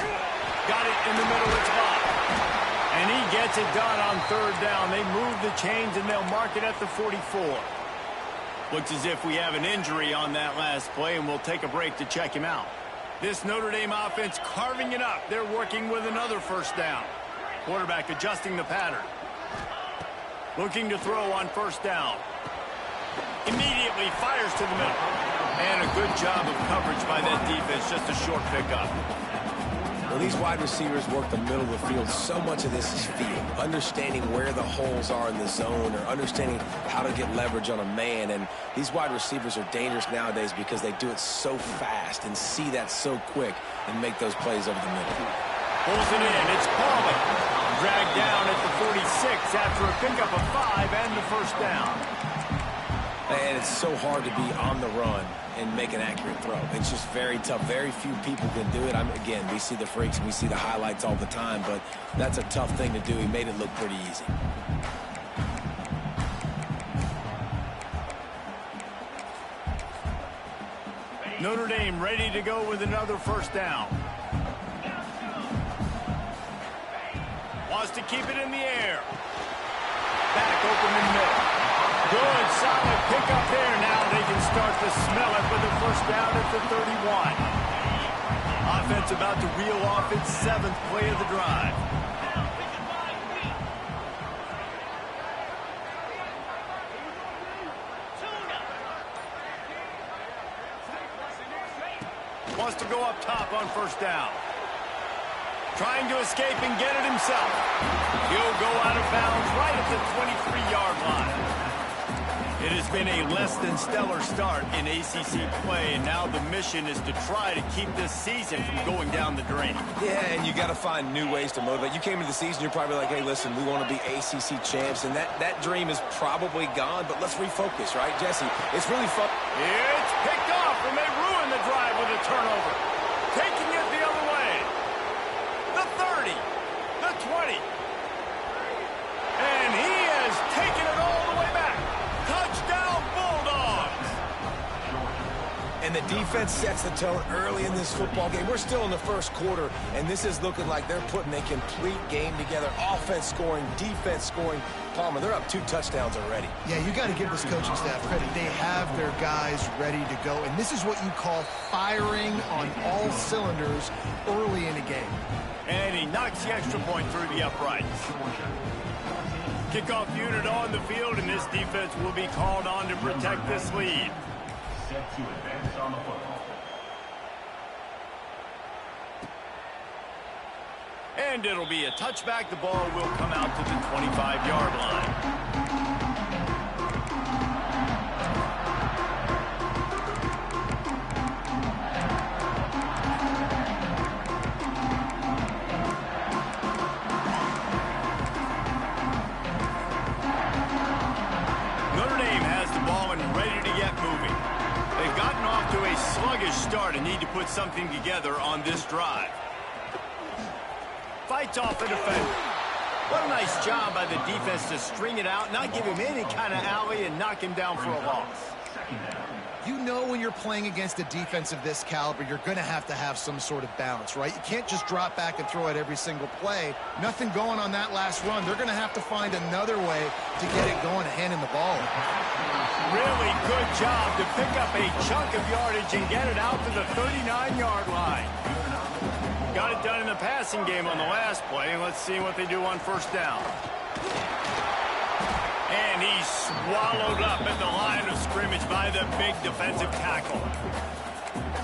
Got it in the middle, it's Bob. And he gets it done on third down. They move the chains, and they'll mark it at the 44. Looks as if we have an injury on that last play, and we'll take a break to check him out. This Notre Dame offense carving it up. They're working with another first down. Quarterback adjusting the pattern. Looking to throw on first down. Immediately fires to the middle. And a good job of coverage by that defense, just a short pickup. Well, these wide receivers work the middle of the field. So much of this is feel, understanding where the holes are in the zone or understanding how to get leverage on a man. And these wide receivers are dangerous nowadays because they do it so fast and see that so quick and make those plays over the middle. Pulls it in. It's Palmer. Dragged down at the 46 after a pickup of 5 and the first down. And it's so hard to be on the run and make an accurate throw. It's just very tough. Very few people can do it. Again, we see the freaks and we see the highlights all the time, but that's a tough thing to do. He made it look pretty easy. Notre Dame ready to go with another first down. Wants to keep it in the air. Back open in the middle. Good, solid pickup there. Now they can start to smell it with a first down at the 31. Offense about to reel off its 7th play of the drive. Wants to go up top on first down. Trying to escape and get it himself. He'll go out of bounds right at the 23-yard line. It has been a less than stellar start in ACC play, and now the mission is to try to keep this season from going down the drain. Yeah, and you got to find new ways to motivate. You came into the season, you're probably like, hey, listen, we want to be ACC champs, and that dream is probably gone, but let's refocus, right, Jesse? It's really fun. It's picked off, and they ruin the drive with a turnover. Taking it the other way. The 30, the 20. And he has taken it all the way back. Touchdown, Bulldogs! And the defense sets the tone early in this football game. We're still in the first quarter, and this is looking like they're putting a complete game together. Offense scoring, defense scoring. Palmer, they're up 2 touchdowns already. Yeah, you got to give this coaching staff credit. They have their guys ready to go, and this is what you call firing on all cylinders early in a game. And he knocks the extra point through the uprights. Kickoff unit on the field, and this defense will be called on to protect this lead. Set to advance on the football. And it'll be a touchback. The ball will come out to the 25-yard line. Sluggish start and need to put something together on this drive. Fights off the defender. What a nice job by the defense to string it out, not give him any kind of alley, and knock him down for a loss. You know when you're playing against a defense of this caliber, you're going to have some sort of balance, right? You can't just drop back and throw it every single play. Nothing going on that last run. They're going to have to find another way to get it going, handing the ball. Really good job to pick up a chunk of yardage and get it out to the 39-yard line. Got it done in the passing game on the last play, and let's see what they do on first down. And he's swallowed up at the line of scrimmage by the big defensive tackle.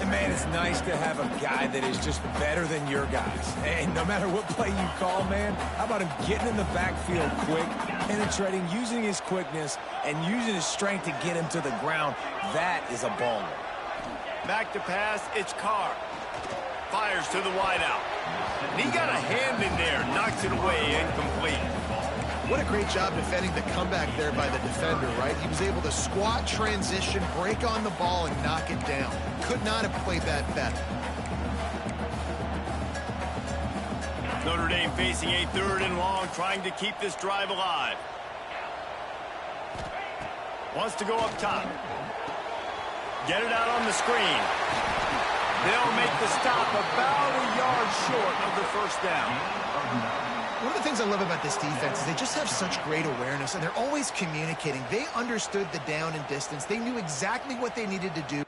And, man, it's nice to have a guy that is just better than your guys. And no matter what play you call, man, how about him getting in the backfield quick, penetrating, using his quickness, and using his strength to get him to the ground. That is a baller. Back to pass, it's Carr. Fires to the wideout. And he got a hand in there, knocks it away, incomplete. What a great job defending the comeback there by the defender, right? He was able to squat, transition, break on the ball, and knock it down. Could not have played that better. Notre Dame facing a 3rd and long, trying to keep this drive alive. Wants to go up top. Get it out on the screen. They'll make the stop about a yard short of the first down. One of the things I love about this defense is they just have such great awareness, and they're always communicating. They understood the down and distance. They knew exactly what they needed to do.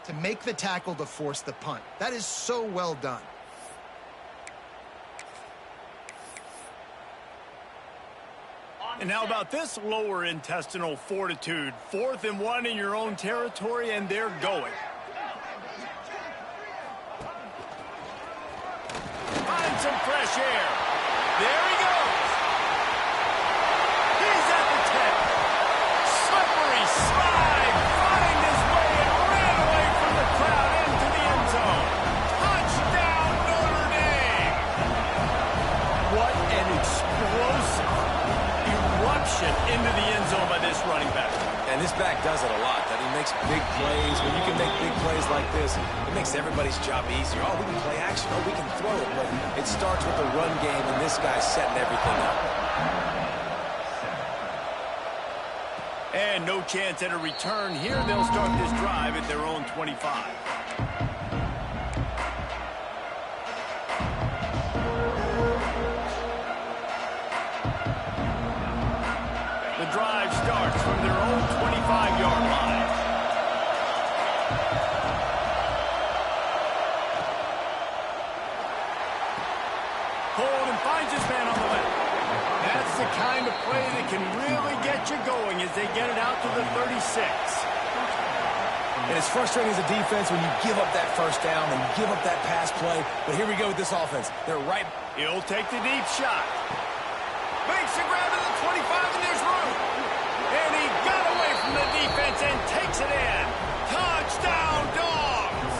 to make the tackle to force the punt. That is so well done. And how about this lower intestinal fortitude? 4th and 1 in your own territory, and they're going. Find some fresh air. There he goes. He's at the 10. Slippery slide. Find his way and ran away from the crowd into the end zone. Touchdown, Notre Dame. What an explosive eruption into the end zone by this running back. And this back does it a lot. That he makes big plays. When you can make big plays like this, it makes everybody's job easier. Oh, we can play action. Oh, we can throw it. But it starts with the run game, and this guy's setting everything up. And no chance at a return here. They'll start this drive at their own 25. The drive starts from their own 25-yard line. Holden finds his man on the left. That's the kind of play that can really get you going as they get it out to the 36. And it's frustrating as a defense when you give up that first down and give up that pass play. But here we go with this offense. They're right. He'll take the deep shot. Makes the grab to the 25, and there's room. And he got away from the defense and takes it in. Touchdown, Dogs!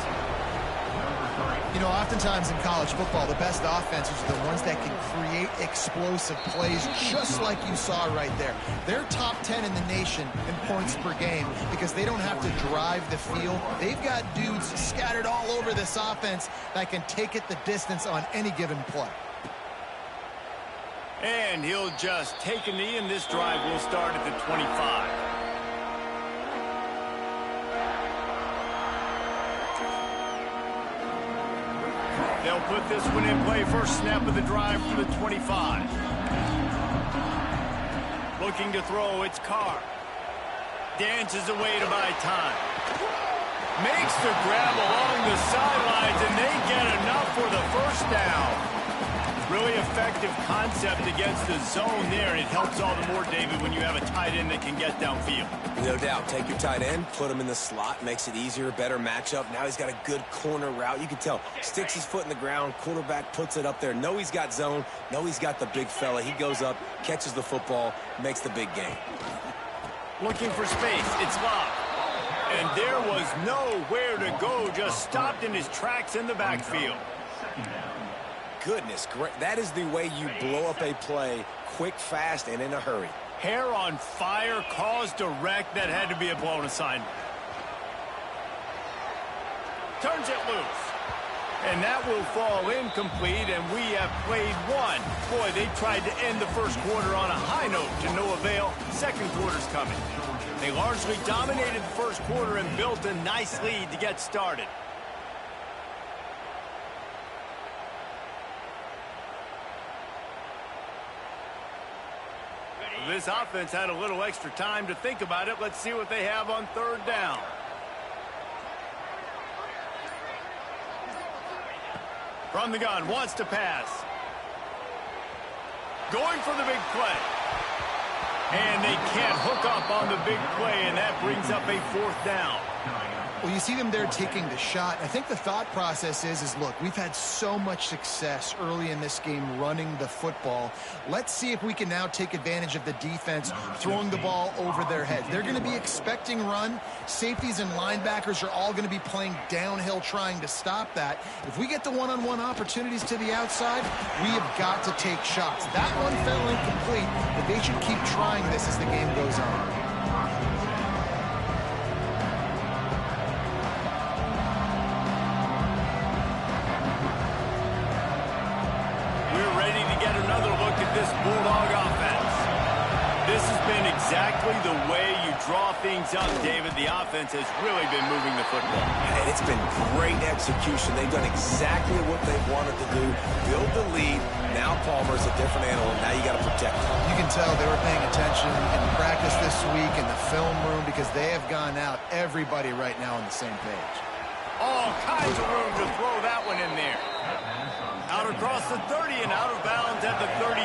You know, oftentimes in college football, the best offenses are the ones that can create explosive plays, just like you saw right there. They're top 10 in the nation in points per game because they don't have to drive the field. They've got dudes scattered all over this offense that can take it the distance on any given play. And he'll just take a knee, and this drive will start at the 25. They'll put this one in play. First snap of the drive from the 25. Looking to throw, it's Carr. Dances away to buy time. Makes the grab along the sidelines, and they get enough for the first down. Really effective concept against the zone there, and it helps all the more, David, when you have a tight end that can get downfield. No doubt. Take your tight end, put him in the slot, makes it easier, better matchup. Now he's got a good corner route. You can tell. Sticks his foot in the ground, quarterback puts it up there. Know he's got zone, know he's got the big fella. He goes up, catches the football, makes the big game. Looking for space. It's Love. And there was nowhere to go, just stopped in his tracks in the backfield. Goodness, great. That is the way you blow up a play quick, fast, and in a hurry. Hair on fire, caused a wreck. That had to be a blown assignment. Turns it loose. And that will fall incomplete, and we have played one. Boy, they tried to end the first quarter on a high note to no avail. Second quarter's coming. They largely dominated the first quarter and built a nice lead to get started. This offense had a little extra time to think about it. Let's see what they have on third down. From the gun, wants to pass. Going for the big play. And they can't hook up on the big play, and that brings up a fourth down. Well, you see them there taking the shot. I think the thought process is look, we've had so much success early in this game running the football. Let's see if we can now take advantage of the defense throwing the ball over their heads. They're going to be expecting run. Safeties and linebackers are all going to be playing downhill trying to stop that. If we get the one-on-one opportunities to the outside, we have got to take shots. That one fell incomplete, but they should keep trying this as the game goes on. This Bulldog offense. This has been exactly the way you draw things up, David. The offense has really been moving the football. And it's been great execution. They've done exactly what they wanted to do. Build the lead. Now Palmer's a different animal. Now you got to protect him. You can tell they were paying attention in practice this week in the film room because they have gone out, everybody right now on the same page. All kinds of room to throw that one in there. Out across the 30 and out of bounds at the 33,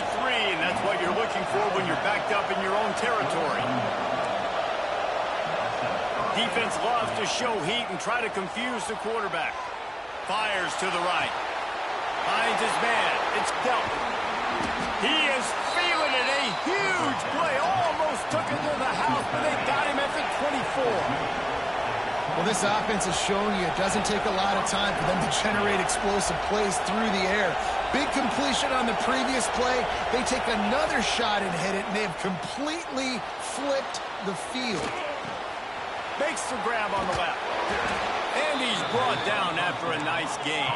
and that's what you're looking for when you're backed up in your own territory. Defense loves to show heat and try to confuse the quarterback. Fires to the right. Finds his man. It's dealt. He is feeling it. A huge play. Almost took it to the house, but they got him at the 24. Well, this offense is showing you it doesn't take a lot of time for them to generate explosive plays through the air. Big completion on the previous play. They take another shot and hit it, and they have completely flipped the field. Makes the grab on the left. And he's brought down after a nice gain.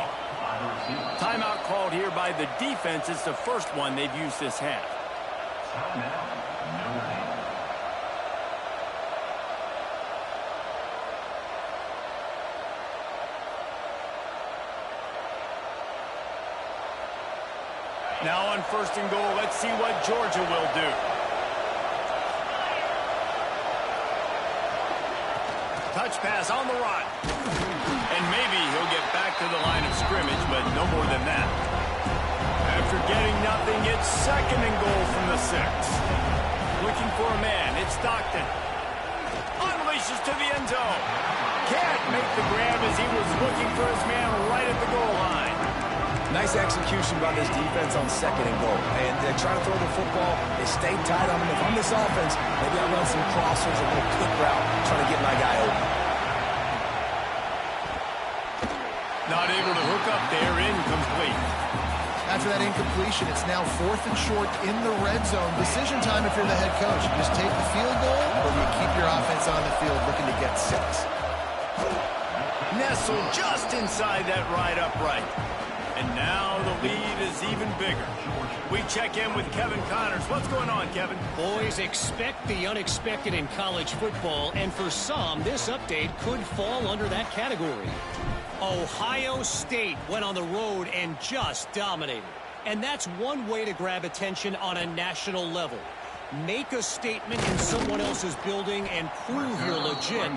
Timeout called here by the defense. It's the first one they've used this half. Now on 1st and goal, let's see what Georgia will do. Touch pass on the run. And maybe he'll get back to the line of scrimmage, but no more than that. After getting nothing, it's 2nd and goal from the 6. Looking for a man. It's Stockton. Unleashes to the end zone. Can't make the grab as he was looking for his man right at the goal line. Nice execution by this defense on 2nd and goal. And they're trying to throw the football. They stay tight on them. If I'm this offense, maybe I run some crossers, a little quick route, trying to get my guy open. Not able to hook up there, incomplete. After that incompletion, it's now 4th and short in the red zone. Decision time if you're the head coach. You just take the field goal, or you keep your offense on the field looking to get 6. Nestled just inside that right upright. And now the lead is even bigger. We check in with Kevin Connors. What's going on, Kevin? Boys, expect the unexpected in college football, and for some, this update could fall under that category. Ohio State went on the road and just dominated. And that's one way to grab attention on a national level. Make a statement in someone else's building and prove you're legit.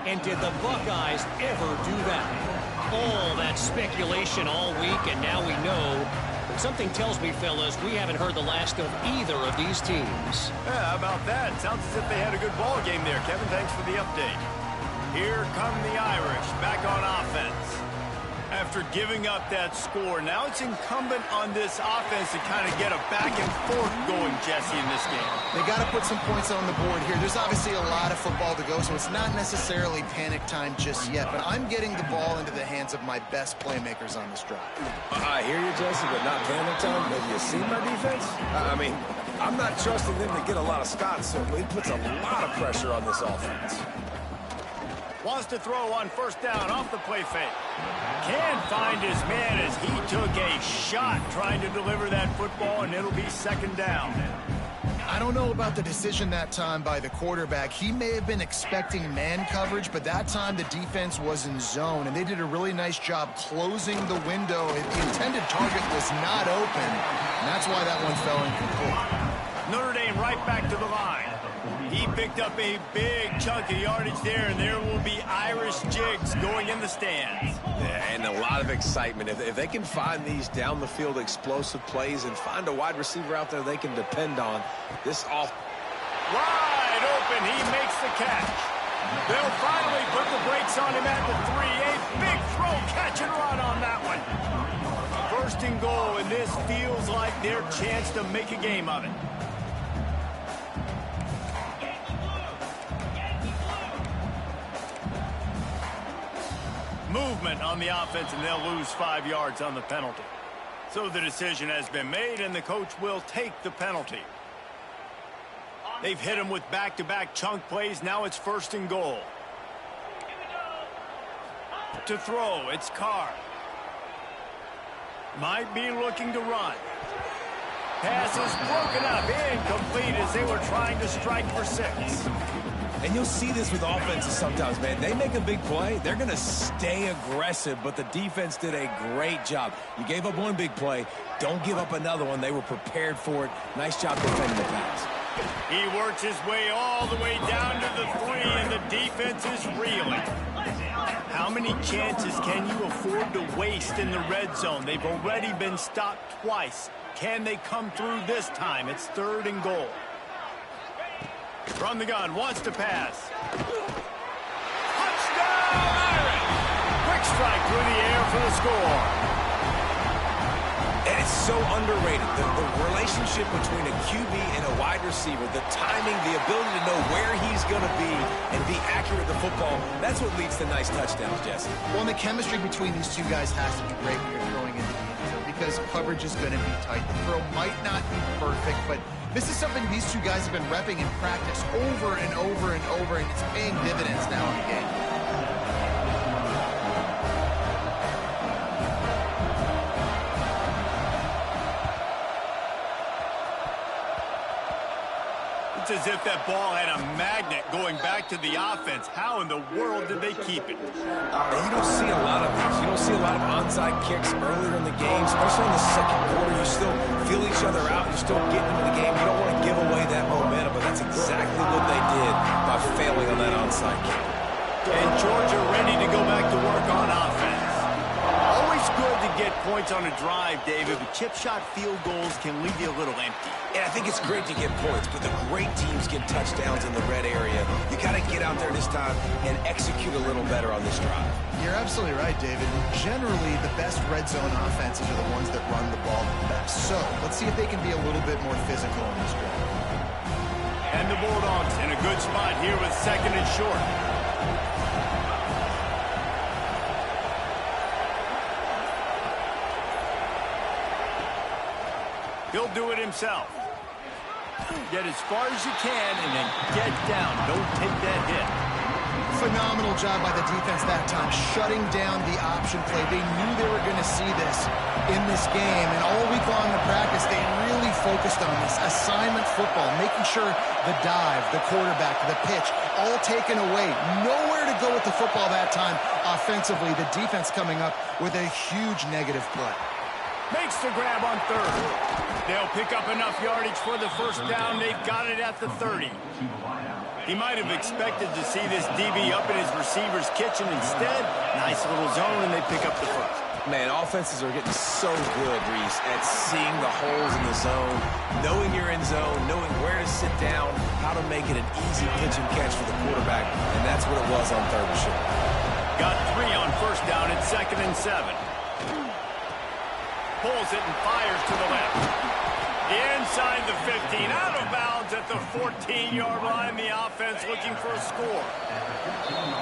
And did the Buckeyes ever do that? All that speculation all week, and now we know. But something tells me, fellas, we haven't heard the last of either of these teams. Yeah, how about that? Sounds as if they had a good ball game there, Kevin. Thanks for the update. Here come the Irish, back on offense. After giving up that score, now it's incumbent on this offense to kind of get a back and forth going, Jesse, in this game. They got to put some points on the board here. There's obviously a lot of football to go, so it's not necessarily panic time just yet, but I'm getting the ball into the hands of my best playmakers on this drive. I hear you, Jesse, but not panic time. Have you seen my defense? I mean, I'm not trusting them to get a lot of stops, so it puts a lot of pressure on this offense. Wants to throw on 1st down off the play fake. Can't find his man as he took a shot trying to deliver that football, and it'll be 2nd down. I don't know about the decision that time by the quarterback. He may have been expecting man coverage, but that time the defense was in zone, and they did a really nice job closing the window. The intended target was not open, and that's why that one fell incomplete. Notre Dame right back to the line. He picked up a big chunk of yardage there, and there will be Irish jigs going in the stands. Yeah, and a lot of excitement. If they can find these down-the-field explosive plays and find a wide receiver out there they can depend on, this off. Wide open, he makes the catch. They'll finally put the brakes on him at the 3. A big throw, catch and run on that one. 1st and goal, and this feels like their chance to make a game of it. Movement on the offense, and they'll lose 5 yards on the penalty. So the decision has been made, and the coach will take the penalty. They've hit him with back-to-back chunk plays. Now it's 1st and goal. To throw, it's Carr. Might be looking to run. Pass is broken up, incomplete as they were trying to strike for 6. And you'll see this with offenses sometimes, man. They make a big play, they're going to stay aggressive, but the defense did a great job. You gave up one big play, don't give up another one. They were prepared for it. Nice job defending the pass. He works his way all the way down to the 3, and the defense is reeling. How many chances can you afford to waste in the red zone? They've already been stopped twice. Can they come through this time? It's 3rd and goal. From the gun, wants to pass. Touchdown, Irish! Quick strike through the air for the score. And it's so underrated, the relationship between a QB and a wide receiver, the timing, the ability to know where he's going to be and be accurate with the football, that's what leads to nice touchdowns, Jesse. Well, and the chemistry between these two guys has to be great when you're throwing into the end zone because coverage is going to be tight. The throw might not be perfect, but this is something these two guys have been repping in practice over and over and over, and it's paying dividends now in the game. It's as if that ball had a magnet going back to the offense. How in the world did they keep it? And you don't see a lot of these. You don't see a lot of onside kicks earlier in the game, especially in the second quarter. You still feel each other out. You're still getting into the game. You don't want to give away that momentum, but that's exactly what they did by failing on that onside kick. And Georgia ready to go back to work on offense. Always good to get points on a drive, David, but chip shot field goals can leave you a little empty. And I think it's great to get points, but the great teams get touchdowns in the red area. You got to get out there this time and execute a little better on this drive. You're absolutely right, David. Generally, the best red zone offenses are the ones that run the ball the best. So let's see if they can be a little bit more physical in this drive. And the Bulldogs in a good spot here with 2nd and short. He'll do it himself. Get as far as you can and then get down. Don't take that hit. Phenomenal job by the defense that time, shutting down the option play. They knew they were going to see this in this game, and all week long in practice, they really focused on this assignment football, making sure the dive, the quarterback, the pitch, all taken away. Nowhere to go with the football that time offensively. The defense coming up with a huge negative play. Makes the grab on 3rd. They'll pick up enough yardage for the 1st down. They've got it at the 30. He might have expected to see this DB up in his receiver's kitchen. Instead, nice little zone, and they pick up the 1st. Man, offenses are getting so good, Reese, at seeing the holes in the zone, knowing you're in zone, knowing where to sit down, how to make it an easy pitch and catch for the quarterback, and that's what it was on 3rd and short. Got 3 on 1st down at 2nd and 7. Pulls it and fires to the left. Inside the 15, out of bounds at the 14-yard line. The offense looking for a score.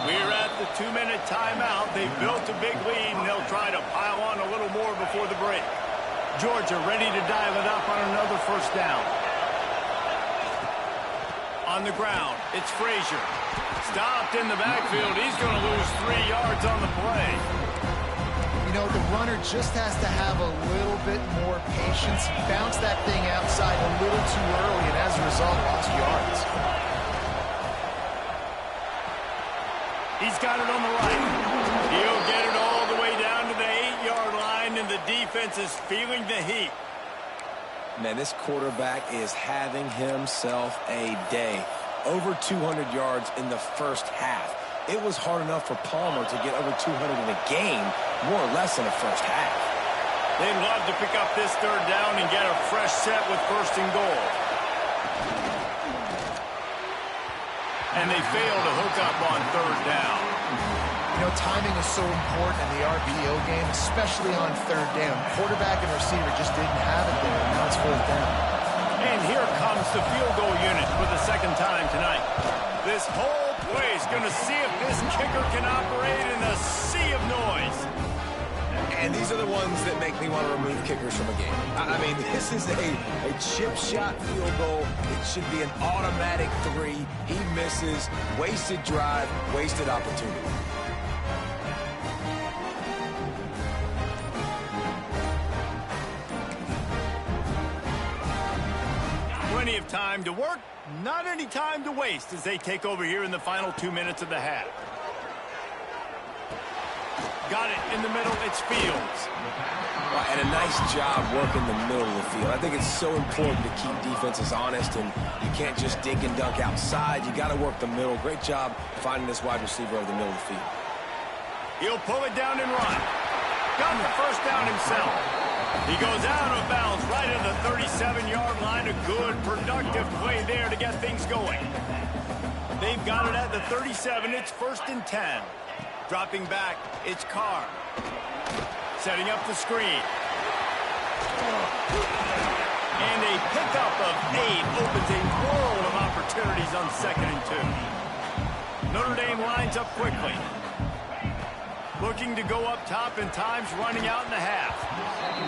We're at the 2-minute timeout. They've built a big lead, and they'll try to pile on a little more before the break. Georgia ready to dial it up on another 1st down. On the ground, it's Frazier. Stopped in the backfield. He's going to lose 3 yards on the play. You know, the runner just has to have a little bit more patience. Bounce that thing outside a little too early, and as a result, lost yards. He's got it on the right. He'll get it all the way down to the 8-yard line, and the defense is feeling the heat. Man, this quarterback is having himself a day. Over 200 yards in the 1st half. It was hard enough for Palmer to get over 200 in a game, more or less in the 1st half. They'd love to pick up this 3rd down and get a fresh set with 1st and goal. And they fail to hook up on 3rd down. You know, timing is so important in the RPO game, especially on 3rd down. Quarterback and receiver just didn't have it there, and now it's 4th down. And here comes the field goal unit for the 2nd time tonight. This whole place going to see if this kicker can operate in a sea of noise. And these are the ones that make me want to remove kickers from a game. I mean, this is a chip shot field goal. It should be an automatic 3. He misses. Wasted drive, wasted opportunity. Plenty of time to work, not any time to waste as they take over here in the final 2 minutes of the half. Got it in the middle. It's Fields. And a nice job working the middle of the field. I think it's so important to keep defenses honest, and you can't just dink and dunk outside. You got to work the middle. Great job finding this wide receiver over the middle of the field. He'll pull it down and run. Got the first down himself. He goes out of bounds right at the 37-yard line. A good, productive play there to get things going. They've got it at the 37. It's 1st and 10. Dropping back, it's Carr. Setting up the screen. And a pickup of 8 opens a world of opportunities on 2nd and 2. Notre Dame lines up quickly. Looking to go up top, and time's running out in the half.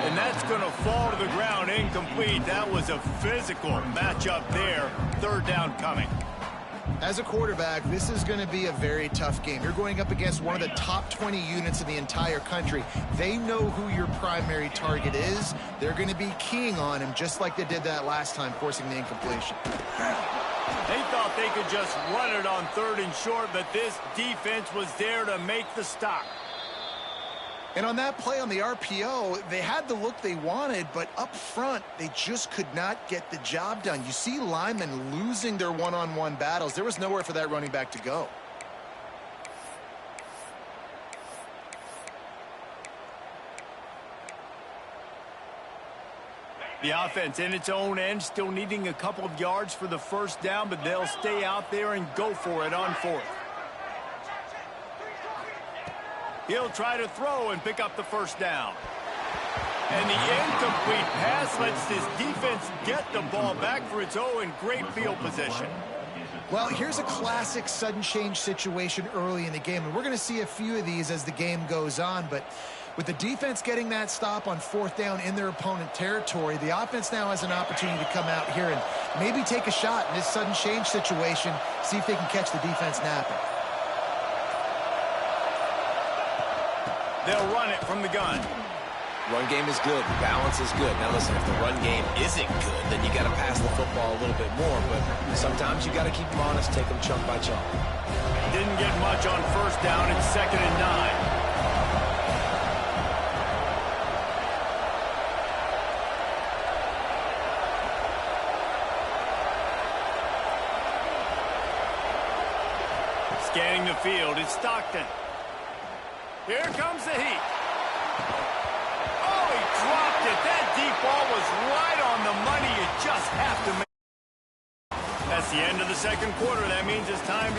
And that's going to fall to the ground incomplete. That was a physical matchup there. 3rd down coming. As a quarterback, this is going to be a very tough game. You're going up against one of the top 20 units in the entire country. They know who your primary target is. They're going to be keying on him just like they did that last time, forcing the incompletion. They thought they could just run it on 3rd and short, but this defense was there to make the stop. And on that play on the RPO, they had the look they wanted, but up front, they just could not get the job done. You see linemen losing their one-on-one battles. There was nowhere for that running back to go. The offense in its own end, still needing a couple of yards for the first down, but they'll stay out there and go for it on 4th. He'll try to throw and pick up the first down. And the incomplete pass lets this defense get the ball back for its own. Great field position. Well, here's a classic sudden change situation early in the game, and we're going to see a few of these as the game goes on, but with the defense getting that stop on 4th down in their opponent territory, the offense now has an opportunity to come out here and maybe take a shot in this sudden change situation, see if they can catch the defense napping. They'll run it from the gun. Run game is good. The balance is good. Now, listen, if the run game isn't good, then you got to pass the football a little bit more. But sometimes you got to keep them honest, take them chunk by chunk. Didn't get much on 1st down. It's 2nd and 9. Scanning the field, it's Stockton. Here comes the heat. Oh, he dropped it. That deep ball was right on the money. You just have to make. That's the end of the 2nd quarter. That means it's time to